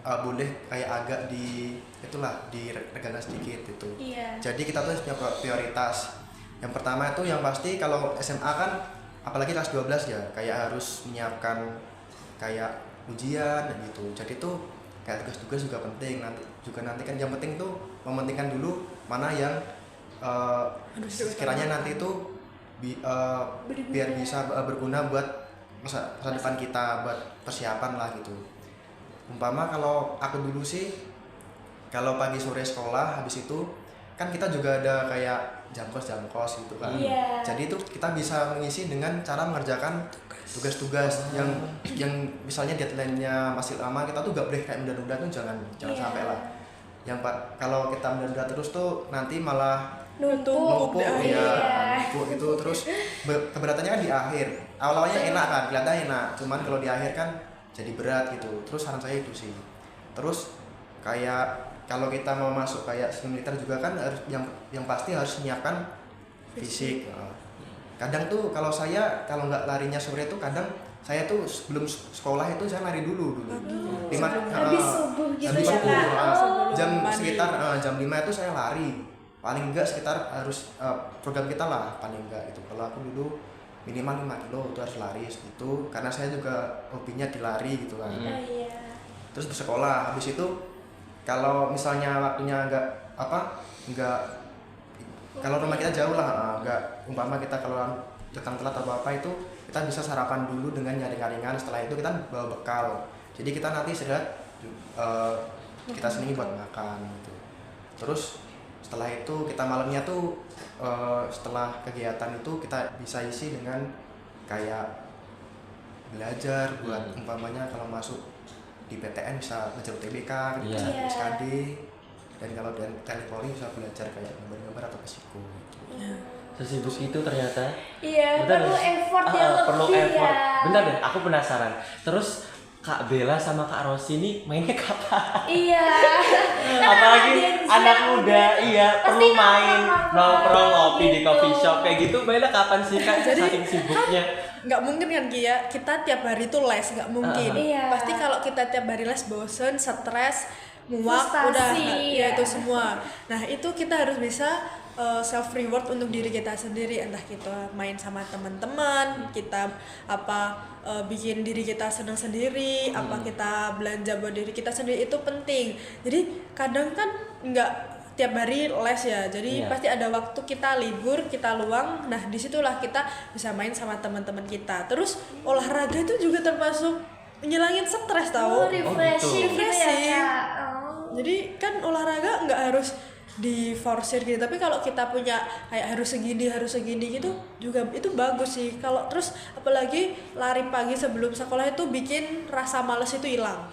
boleh kayak agak diregangkan sedikit itu. Jadi kita tuh punya prioritas. Yang pertama itu yang pasti kalau SMA kan apalagi kelas 12 ya, kayak harus menyiapkan kayak ujian gitu. Jadi tuh kayak tugas-tugas juga penting. Nanti kan yang penting tuh mementingkan dulu mana yang sekiranya nanti itu biar bisa berguna buat masa depan kita, buat persiapan lah gitu. Umpama kalau aku dulu sih, kalau pagi sore sekolah, habis itu kan kita juga ada kayak jam kos gitu kan. Jadi itu kita bisa mengisi dengan cara mengerjakan tugas-tugas yang misalnya deadline-nya masih lama, kita tuh gak boleh kayak menunda-nunda tuh, jangan sampai lah. Yang kalau kita menunda terus tuh nanti malah numpuk gitu. Terus keberatannya kan di akhir. Awalnya enak kan, kelihatan enak, cuman kalau di akhir kan jadi berat gitu. Terus saran saya itu sih. Terus kayak kalau kita mau masuk kayak militer juga kan harus yang pasti harus menyiapkan fisik. Kadang tuh kalau nggak larinya sore tuh kadang saya tuh sebelum sekolah itu saya lari dulu. Habis subuh gitu ya Kak. Jam 5 itu saya lari. Paling enggak sekitar harus program kita lah paling enggak gitu. Kalau aku dulu minimal 5 kilo itu harus lari gitu, karena saya juga hobinya di lari gitu kan. Terus bersekolah, habis itu kalau misalnya waktunya kalau rumah kita jauh lah, umpama kita kalau datang telat atau apa itu kita bisa sarapan dulu dengan nyaring-nyaringan. Setelah itu kita bawa bekal, jadi kita nanti istirahat kita sendiri buat makan gitu. Terus setelah itu kita malamnya tuh setelah kegiatan itu kita bisa isi dengan kayak belajar buat umpamanya kalau masuk di PTN bisa belajar UTBK, Iya. bisa Iya. SKD, dan kalau di teknik Polri bisa belajar kayak gambar-gambar atau psiko gitu. Sesibuk itu ternyata. Iya, Bentar perlu deh. effort Ah, yang perlu lebih effort. ya. Bentar deh, aku penasaran. Terus Kak Bella sama Kak Rosi ini mainnya kapan? Iya. Apalagi Gen Z anak muda, iya Pasti perlu main nongkrong ngopi di gitu. coffee shop kayak gitu. Bella kapan sih Kak? Saking sibuknya. Nggak mungkin kan Kia, kita tiap hari tuh les, nggak mungkin. Iya. Pasti kalau kita tiap hari les bosen, stres, muak, Frustasi, udah ya. ya itu semua. Nah itu kita harus bisa self reward untuk diri kita sendiri, entah kita main sama teman-teman, kita bikin diri kita senang sendiri, apa kita belanja buat diri kita sendiri, itu penting. Jadi kadang kan nggak tiap hari les ya, jadi Iya. pasti ada waktu kita libur, kita luang. Nah disitulah kita bisa main sama teman-teman kita. Terus olahraga itu juga termasuk ngilangin stres Oh, tau. refreshing gitu ya, Refreshing. Kak. Oh. Jadi kan olahraga nggak harus diforsir gitu, tapi kalau kita punya kayak harus segini gitu juga itu bagus sih. Kalau terus apalagi lari pagi sebelum sekolah itu bikin rasa males itu hilang.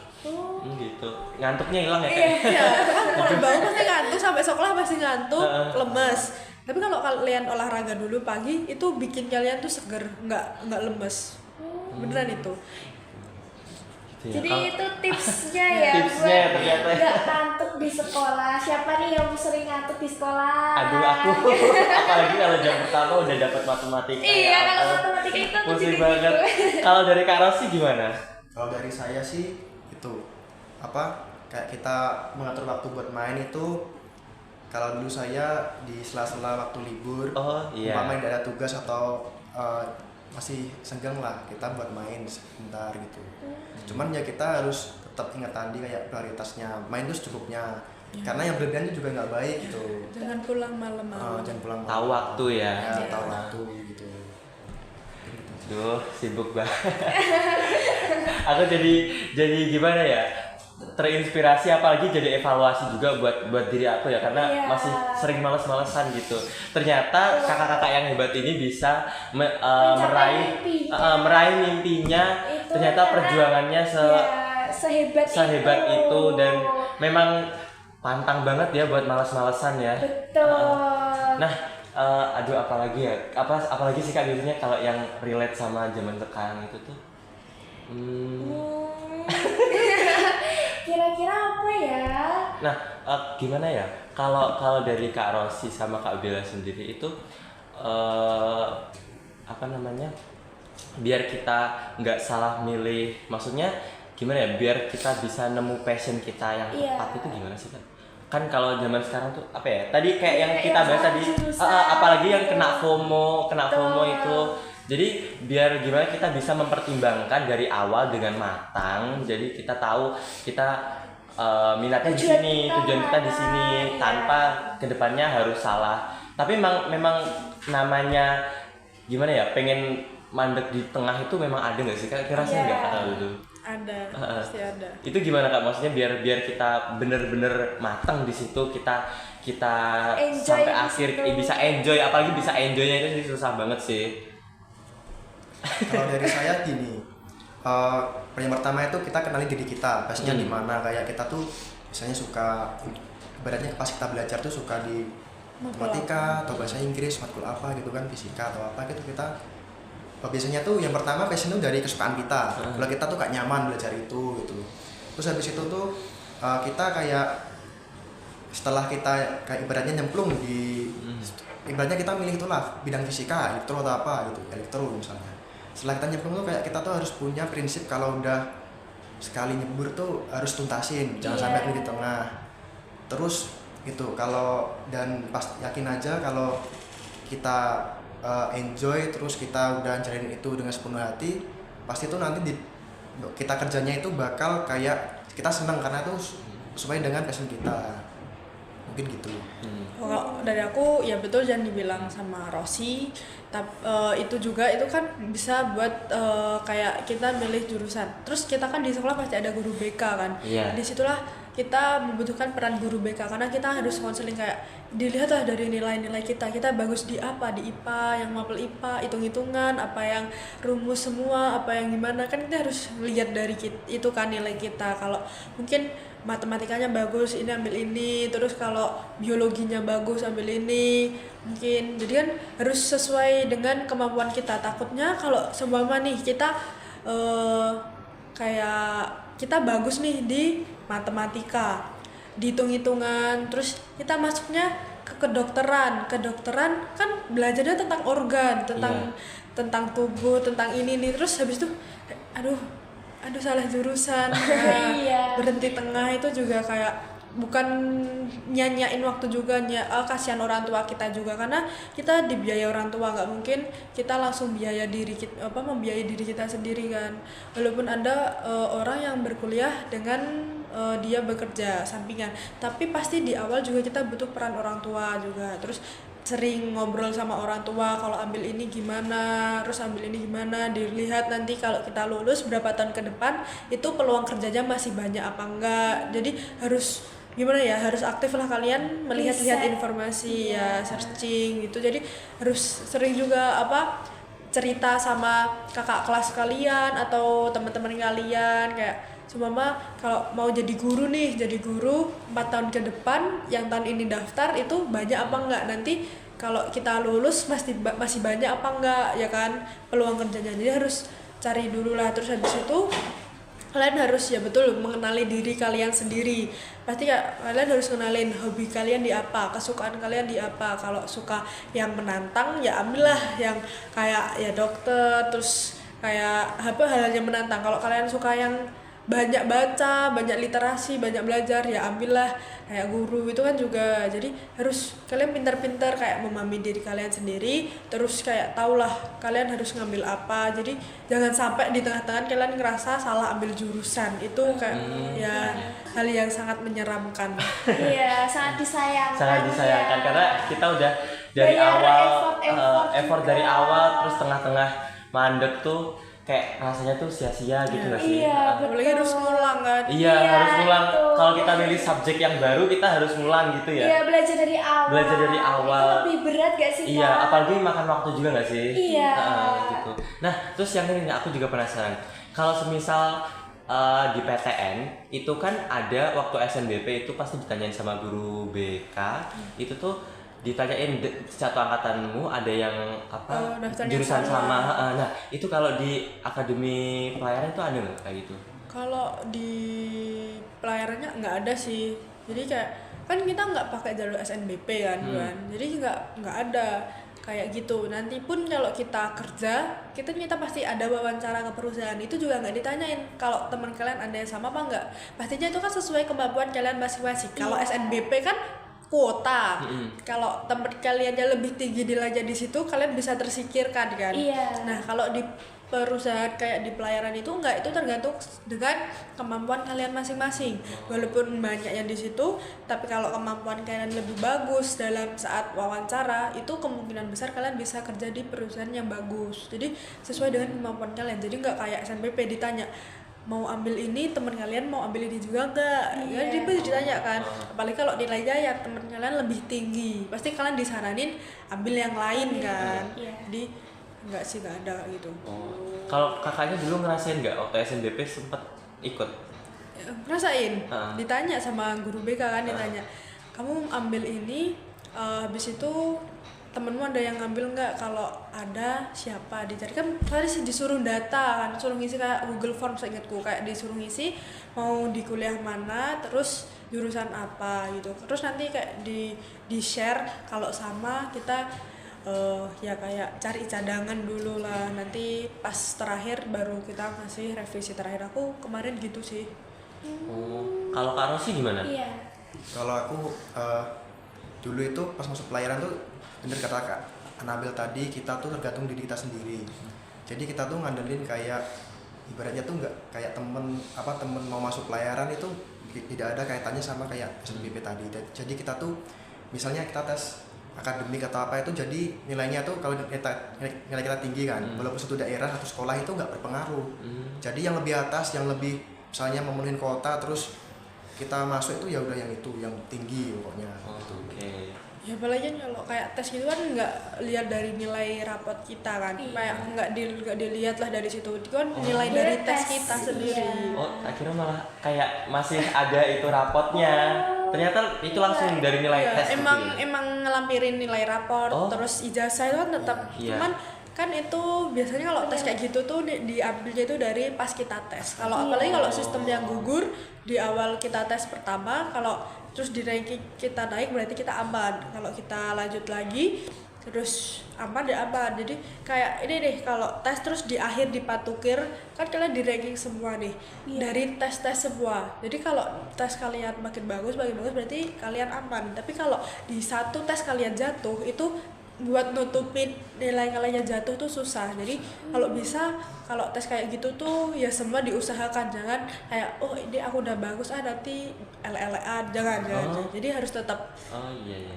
Gitu. Ngantuknya hilang ya Kak? Iya, kan mulai bangun pasti ngantuk, sampai sekolah pasti ngantuk, lemes. Tapi kalau kalian olahraga dulu pagi itu bikin kalian tuh seger, nggak lemes. Beneran itu. Gitu ya. Jadi Kalau- itu tipsnya ya Tipsnya buat ternyata. nggak ngantuk di sekolah. Siapa nih yang sering ngantuk di sekolah? Aduh aku apalagi kalau jam pertama udah dapat matematika. Iya, ya kalau ampun. matematika itu aku Pusing gitu-gitu. banget. Kalau dari Kak Rosi gimana? Kalau dari saya sih itu kayak kita mengatur waktu buat main itu, kalau dulu saya di sela-sela waktu libur, Oh, iya. umpama tidak ada tugas atau masih senggang lah, kita buat main sebentar gitu. Cuman ya kita harus tetap ingat tadi kayak prioritasnya, main itu secukupnya. Karena yang berlebihan itu juga nggak baik gitu. Jangan pulang malam-malam. Jangan pulang Tahu malam. waktu ya. Tahu waktu gitu. Duh, sibuk banget. Aku jadi gimana ya? Terinspirasi, apalagi jadi evaluasi juga buat diri aku ya, karena Iya. masih sering males-malesan gitu. Ternyata kakak-kakak yang hebat ini bisa meraih meraih mimpinya. Itu Ternyata karena, perjuangannya sehebat sehebat itu dan memang pantang banget ya buat males-malesan ya. betul. Nah, aduh apalagi ya? Apalagi sih Kak biasanya kalau yang relate sama zaman sekarang itu tuh? Kira-kira apa ya? Nah, gimana ya? Kalau dari Kak Rosi sama Kak Bella sendiri itu apa namanya? Biar kita nggak salah milih, maksudnya gimana ya? Biar kita bisa nemu passion kita yang Iya. tepat itu gimana sih Kak? Kan kalau zaman sekarang tuh apa ya? Tadi kayak yang Iya, kita yang bahas salah tadi, jurusan apalagi yang gitu. kena FOMO Betul. itu. Jadi biar gimana kita bisa mempertimbangkan dari awal dengan matang. Jadi kita tahu kita minatnya di Tujuan sini, kita tujuan kita di mana, sini, iya. tanpa kedepannya harus salah. Tapi memang namanya gimana ya? Pengen mandek di tengah itu memang ada nggak sih Kak? Kira-kira Iya. nggak kata dulu? Ada, pasti ada. Itu gimana Kak? Maksudnya biar kita bener-bener matang di situ, kita Enjoy sampai di akhir situ. bisa enjoy, apalagi bisa enjoynya itu sih susah banget sih. Kalau dari saya gini, yang pertama itu kita kenali diri kita, passionnya di mana. Kayak kita tuh misalnya suka, ibaratnya pas kita belajar tuh suka di matematika atau bahasa Inggris, matkul apa gitu kan, fisika atau apa gitu. Kita biasanya tuh yang pertama passion itu dari kesukaan kita. Kalau kita tuh gak nyaman belajar itu gitu. Terus habis itu tuh kita kayak setelah kita kayak ibaratnya nyemplung di ibaratnya kita milih itulah bidang fisika, elektro atau apa gitu, elektro misalnya. Setelah kita nyemplung tuh kayak kita tuh harus punya prinsip kalau udah sekali nyebur tuh harus tuntasin, jangan Iya. sampai di tengah. Terus gitu, kalau dan pas yakin aja kalau kita enjoy, terus kita udah jalanin itu dengan sepenuh hati, pasti tuh nanti kita kerjanya itu bakal kayak kita senang karena tuh sesuai dengan passion kita. mungkin gitu. Kalau dari aku ya betul jangan dibilang sama Rosi, itu juga itu kan bisa buat kayak kita milih jurusan. Terus kita kan di sekolah pasti ada guru BK kan. Iya. Disitulah kita membutuhkan peran guru BK karena kita harus konseling kayak dilihatlah dari nilai-nilai kita bagus di apa, di IPA, yang mapel IPA, hitung-hitungan, apa yang rumus semua, apa yang gimana, kan kita harus lihat dari itu kan nilai kita. Kalau mungkin matematikanya bagus ini ambil ini, terus kalau biologinya bagus ambil ini, mungkin jadi kan harus sesuai dengan kemampuan kita. Takutnya kalau seumpama nih kita kayak kita bagus nih di matematika, di hitung-hitungan, terus kita masuknya ke kedokteran kan belajarnya tentang organ, tentang tubuh, tentang ini nih, terus habis itu aduh salah jurusan, berhenti tengah, itu juga kayak bukan nyanyain waktu juga, kasihan orang tua kita juga karena kita dibiayai orang tua, nggak mungkin kita langsung biaya diri kita, membiayai diri kita sendiri kan. Walaupun ada orang yang berkuliah dengan dia bekerja sampingan, tapi pasti di awal juga kita butuh peran orang tua juga. Terus sering ngobrol sama orang tua, kalau ambil ini gimana, terus ambil ini gimana, dilihat nanti kalau kita lulus berapa tahun ke depan itu peluang kerjanya masih banyak apa enggak. Jadi harus gimana ya, harus aktif lah kalian melihat-lihat informasi, ya searching gitu. Jadi harus sering juga cerita sama kakak kelas kalian atau teman-teman kalian, kayak seumpama kalau mau jadi guru 4 tahun ke depan, yang tahun ini daftar itu banyak apa enggak, nanti kalau kita lulus masih banyak apa enggak ya kan peluang kerjanya. Jadi harus cari dulu lah. Terus habis itu kalian harus ya betul mengenali diri kalian sendiri. Pasti kalian harus kenalin hobi kalian di apa, kesukaan kalian di apa. Kalau suka yang menantang ya ambillah yang kayak ya dokter, terus kayak hal yang menantang. Kalau kalian suka yang banyak baca, banyak literasi, banyak belajar, ya ambillah kayak guru, itu kan juga. Jadi harus kalian pintar-pintar kayak memahami diri kalian sendiri, terus kayak tahulah kalian harus ngambil apa. Jadi jangan sampai di tengah-tengah kalian ngerasa salah ambil jurusan, itu kayak ya hal yang sangat menyeramkan. Iya, sangat disayangkan. Karena kita udah dari Bayar awal effort dari juga. awal, terus tengah-tengah mandek tuh kayak rasanya tuh sia-sia gitu nggak sih? Iya, Apalagi harus ngulang kan. Iya, Iya, harus ngulang. itu. Kalau kita milih subjek yang baru, kita harus ngulang gitu ya. Iya, belajar dari awal. Itu lebih berat gak sih, Iya, Kak? apalagi makan waktu juga nggak sih? Iya. Gitu. Nah, terus yang ini aku juga penasaran. Kalau semisal di PTN itu kan ada waktu SNBP itu pasti ditanyain sama guru BK, itu tuh ditanyain satu angkatanmu ada yang daftarnya jurusan sama. Nah itu kalau di akademi pelayaran itu ada nggak kayak gitu? Kalau di pelayarannya nggak ada sih. Jadi kayak kan kita nggak pakai jalur SNBP kan, jadi nggak ada kayak gitu. Nanti pun kalau kita kerja, kita pasti ada wawancara ke perusahaan, itu juga nggak ditanyain kalau teman kalian ada yang sama apa nggak. Pastinya itu kan sesuai kemampuan kalian masing-masing. Kalau SNBP kan kuota. Kalau tempat kaliannya lebih tinggi nilainya di situ, kalian bisa tersingkirkan kan. Iya. Nah, kalau di perusahaan kayak di pelayaran itu enggak, itu tergantung dengan kemampuan kalian masing-masing. Walaupun banyak yang di situ, tapi kalau kemampuan kalian lebih bagus dalam saat wawancara, itu kemungkinan besar kalian bisa kerja di perusahaan yang bagus. Jadi sesuai dengan kemampuan kalian. Jadi enggak kayak SNBP ditanya mau ambil ini, teman kalian mau ambil ini juga enggak? Ya dia pasti ditanya kan. Apalagi kalau nilainya ya teman kalian lebih tinggi, pasti kalian disaranin ambil yang lain kan. Iya. Jadi enggak sih, enggak ada gitu. Kalau kakaknya dulu ngerasain nggak waktu SNBP sempet ikut? Ngerasain, ditanya sama guru BK kan, ditanya kamu ambil ini, habis itu temenmu ada yang ngambil nggak? Kalau ada siapa? Dicari kan, tadi sih disuruh data kan, suruh ngisi kayak Google Form, seingatku kayak disuruh ngisi mau di kuliah mana, terus jurusan apa gitu. Terus nanti kayak di share kalau sama kita ya kayak cari cadangan dulu lah, nanti pas terakhir baru kita ngasih revisi terakhir. Aku kemarin gitu sih. Kalau Kak Rosi gimana? Iya. Kalau aku dulu itu pas masuk pelayaran tuh bener kata Kak Anabel tadi, kita tuh tergantung diri kita sendiri. Jadi kita tuh ngandelin kayak ibaratnya tuh nggak kayak temen mau masuk pelayaran itu tidak ada kaitannya sama kayak SNBP tadi. Jadi kita tuh misalnya kita tes akademik atau apa itu, jadi nilainya tuh kalau nilai kita tinggi kan, walaupun satu daerah satu sekolah itu nggak berpengaruh. Jadi yang lebih atas, yang lebih misalnya memenuhi kuota terus kita masuk itu ya udah yang itu yang tinggi pokoknya. Oke. Ya apalagi kalau kayak tes gitu kan nggak lihat dari nilai rapot kita kan, kayak nggak dilihat lah dari situ, itu kan nilai dari tes kita sendiri. Oh, akhirnya malah kayak masih ada itu rapotnya. Ternyata itu langsung dari nilai Ya, tes. emang ngelampirin nilai raport, terus ijazah itu kan tetap. Cuman kan itu biasanya kalau tes kayak gitu tuh diambilnya itu dari pas kita tes. Kalau apalagi kalau sistem yang gugur di awal kita tes pertama, kalau terus di ranking kita naik berarti kita aman. Kalau kita lanjut lagi terus aman ya aman. Jadi kayak ini deh, kalau tes terus di akhir dipatukir kan kalian di ranking semua nih dari tes semua. Jadi kalau tes kalian makin bagus berarti kalian aman. Tapi kalau di satu tes kalian jatuh, itu buat nutupin nilai kalian jatuh tuh susah. Jadi kalau bisa, kalau tes kayak gitu tuh ya semua diusahakan, jangan kayak oh ini aku udah bagus nanti LLA, jangan. Jadi harus tetap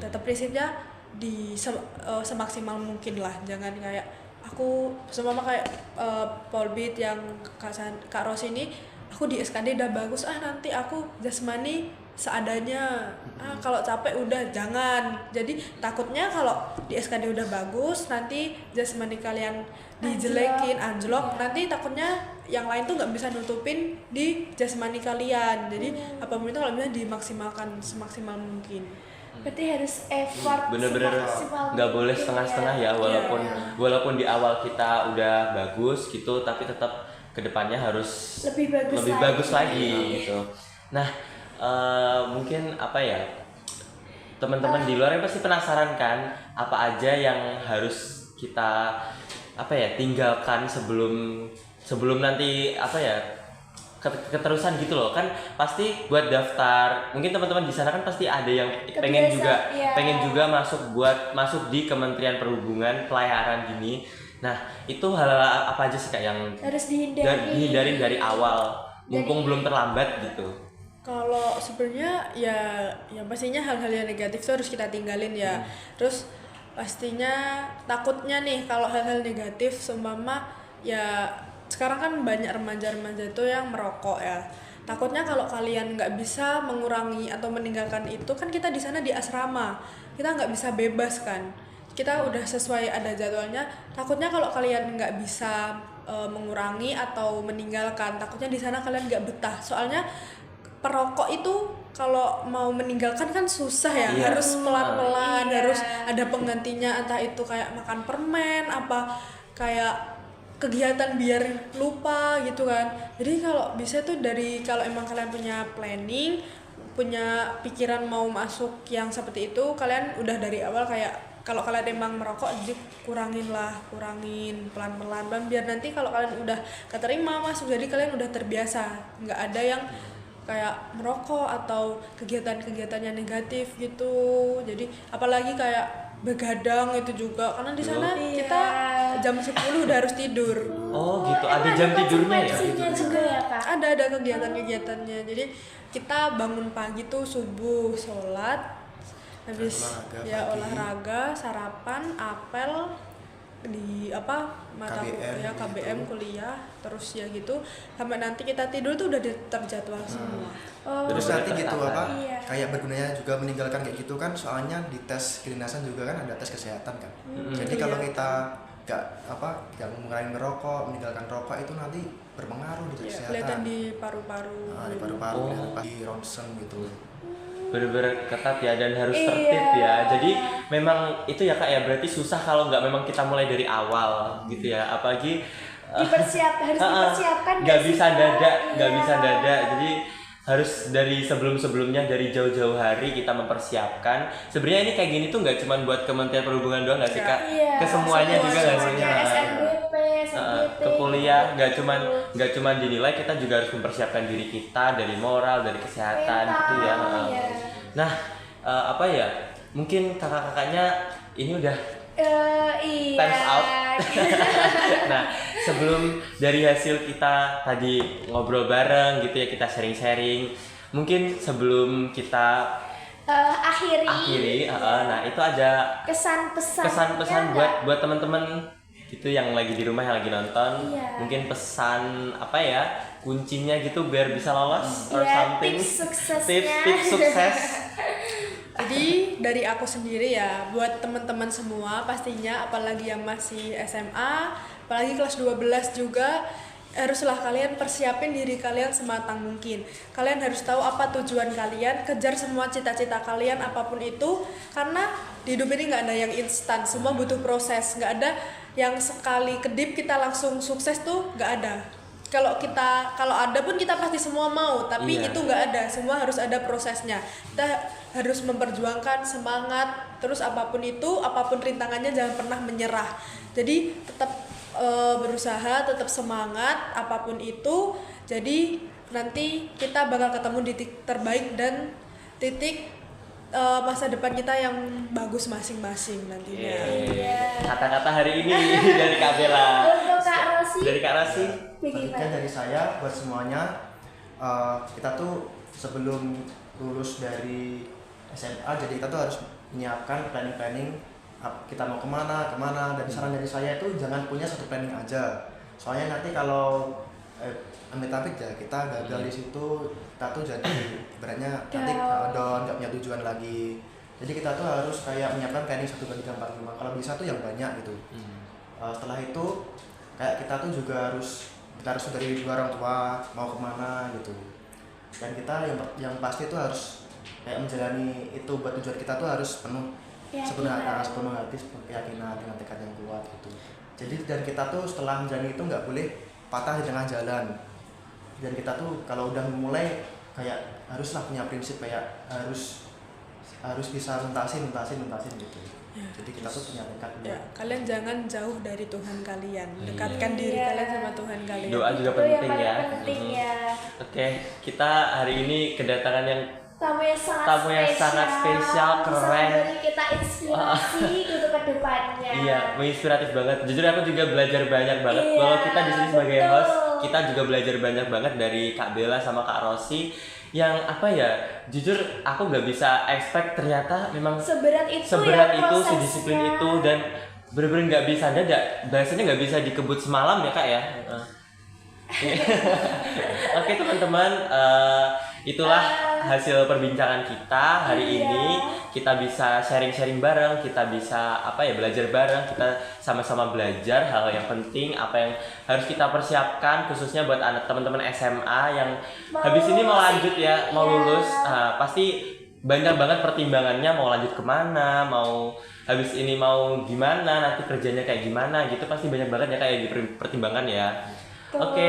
tetap prinsipnya semaksimal mungkin lah, jangan kayak aku seumpama kayak Polbit yang Kak Ros ini, aku di SKD udah bagus nanti aku jasmani seadanya, kalau capek udah jangan. Jadi takutnya kalau di SKD udah bagus, nanti jasmani kalian dijelekin, anjlok, nanti takutnya yang lain tuh nggak bisa nutupin di jasmani kalian. Jadi apapun itu kalau bisa dimaksimalkan semaksimal mungkin. Berarti harus effort Bener-bener semaksimal nggak boleh mungkin setengah-setengah ya, walaupun di awal kita udah bagus gitu, tapi tetap kedepannya harus lebih bagus lagi gitu. Nah, mungkin apa ya, teman-teman di luar pasti penasaran kan apa aja yang harus kita tinggalkan sebelum nanti keterusan gitu loh. Kan pasti buat daftar, mungkin teman-teman di sana kan pasti ada yang pengen juga masuk di Kementerian Perhubungan pelayaran gini. Nah, itu hal-hal apa aja sih Kak yang harus dihindarin dari awal mumpung belum terlambat gitu? Kalau sebenarnya ya pastinya hal-hal yang negatif itu harus kita tinggalin ya. Terus pastinya takutnya nih kalau hal-hal negatif, seumpama ya sekarang kan banyak remaja-remaja itu yang merokok ya. Takutnya kalau kalian nggak bisa mengurangi atau meninggalkan itu, kan kita di sana di asrama, kita nggak bisa bebas kan. Kita udah sesuai ada jadwalnya. Takutnya kalau kalian nggak bisa mengurangi atau meninggalkan, takutnya di sana kalian nggak betah. Soalnya perokok itu kalau mau meninggalkan kan susah ya, harus pelan-pelan, harus ada penggantinya, entah itu kayak makan permen, apa kayak kegiatan biar lupa gitu kan. Jadi kalau bisa tuh kalau emang kalian punya planning, punya pikiran mau masuk yang seperti itu, kalian udah dari awal kayak kalau kalian emang merokok, kurangin pelan-pelan biar nanti kalau kalian udah keterima masuk, jadi kalian udah terbiasa, nggak ada yang kayak merokok atau kegiatan-kegiatannya negatif gitu. Jadi apalagi kayak begadang itu juga, karena di sana kita jam 10 udah harus tidur. Oh gitu, ada jam tidurnya ya? juga ya Kak? Ada kegiatan-kegiatannya. Jadi kita bangun pagi tuh subuh, sholat, habis olahraga, sarapan, apel di mata kuliah, KBM kuliah, terus ya gitu sampai nanti kita tidur tuh udah terjadwal semua. Terus nanti gitu kayak bergunanya juga meninggalkan kayak gitu kan, soalnya di tes kedinasan juga kan ada tes kesehatan kan. Jadi kalau kita nggak mengurangi merokok, meninggalkan rokok, itu nanti berpengaruh di kesehatan. Kelihatan di paru-paru. Di paru-paru, di ronsen gitu. Bener-bener ketat ya, dan harus tertib ya. Jadi memang itu ya Kak ya, berarti susah kalau nggak memang kita mulai dari awal gitu ya, apalagi harus dipersiapkan, nggak bisa dadak. Jadi harus dari sebelumnya, dari jauh-jauh hari kita mempersiapkan. Sebenarnya ini kayak gini tuh nggak cuma buat Kementerian Perhubungan doang nggak sih Kak? Ke semuanya juga nggak sih? SNBP, ke kuliah nggak cuma dinilai, kita juga harus mempersiapkan diri kita dari moral, dari kesehatan gitu ya. Nah, mungkin kakak-kakaknya ini udah times out. Nah, sebelum dari hasil kita tadi ngobrol bareng gitu ya, kita sharing-sharing, mungkin sebelum kita akhiri. nah itu ada Kesan-pesan. kesan-pesan buat teman-teman gitu yang lagi di rumah yang lagi nonton. Iya. Mungkin pesan apa ya, kuncinya gitu biar bisa lolos or Iya, something. tips suksesnya. Tips sukses. Jadi dari aku sendiri ya, buat teman-teman semua pastinya, apalagi yang masih SMA, apalagi kelas 12 juga, haruslah kalian persiapin diri kalian sematang mungkin. Kalian harus tahu apa tujuan kalian, kejar semua cita-cita kalian apapun itu, karena di hidup ini nggak ada yang instan, semua butuh proses. Nggak ada yang sekali kedip kita langsung sukses tuh, nggak ada. Kalau ada pun kita pasti semua mau, tapi Iya. itu nggak ada, semua harus ada prosesnya. Kita harus memperjuangkan semangat, terus apapun itu, apapun rintangannya jangan pernah menyerah. Jadi tetap berusaha, tetap semangat apapun itu. Jadi nanti kita bakal ketemu di titik terbaik dan titik masa depan kita yang bagus masing-masing nantinya. Iya. Kata-kata hari ini dari Kak Bella. Untuk Kak Rosi. Dari Kak Rasi. Selanjutnya dari saya buat semuanya, kita tuh sebelum lulus dari SMA, jadi kita tuh harus menyiapkan planning kita mau kemana, dan saran dari saya itu jangan punya satu planning aja. Soalnya nanti kalau amit-amit ya kita gagal di situ, kita tuh jadi ibaratnya nanti down, nggak punya tujuan lagi. Jadi kita tuh harus kayak menyiapkan planning 1, 2, 3, 4, 5. Kalau bisa tuh yang banyak gitu. Setelah itu kayak kita tuh juga harus dari orang tua mau kemana gitu. Dan kita yang pasti tuh harus kayak menjalani itu, buat tujuan kita tuh harus penuh sepenuh hati, sepenuh keyakinan, dengan tekad yang kuat gitu. Jadi dan kita tuh setelah menjalani itu nggak boleh patah di tengah jalan. Dan kita tuh kalau udah mulai kayak haruslah punya prinsip kayak harus bisa nuntasin gitu. Jadi kita tuh punya tekad. Ya, kalian jangan jauh dari Tuhan kalian. Dekatkan Iya. diri Iya. kalian sama Tuhan kalian. Doa juga Itu yang penting paling ya. penting ya. Oke, kita hari ini kedatangan yang Tamu yang sangat spesial, bisa keren. memberi kita inspirasi untuk kedepannya. iya, menginspiratif banget. Jujur aku juga belajar banyak banget. Iya, Kalau kita di sini sebagai betul. host, kita juga belajar banyak banget dari Kak Bella sama Kak Rosi. Yang apa ya? Jujur aku nggak bisa expect ternyata memang Seberat itu seberat ya itu, prosesnya. sedisiplin itu, dan bener-bener nggak bisa bahasanya nggak bisa dikebut semalam ya Kak ya. Oke teman-teman, itulah hasil perbincangan kita hari Iya. ini. Kita bisa sharing-sharing bareng, kita bisa belajar bareng, kita sama-sama belajar hal yang penting, apa yang harus kita persiapkan khususnya buat anak teman-teman SMA yang habis ini mau lanjut ya, mau Iya. lulus. Pasti banyak banget pertimbangannya, mau lanjut kemana, mau habis ini mau gimana, nanti kerjanya kayak gimana gitu, pasti banyak banget ya kayak dipertimbangkan ya. Oke,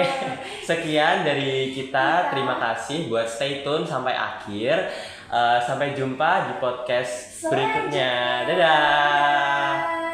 sekian dari kita. Terima kasih buat stay tune sampai akhir. Sampai jumpa di podcast berikutnya. Dadah.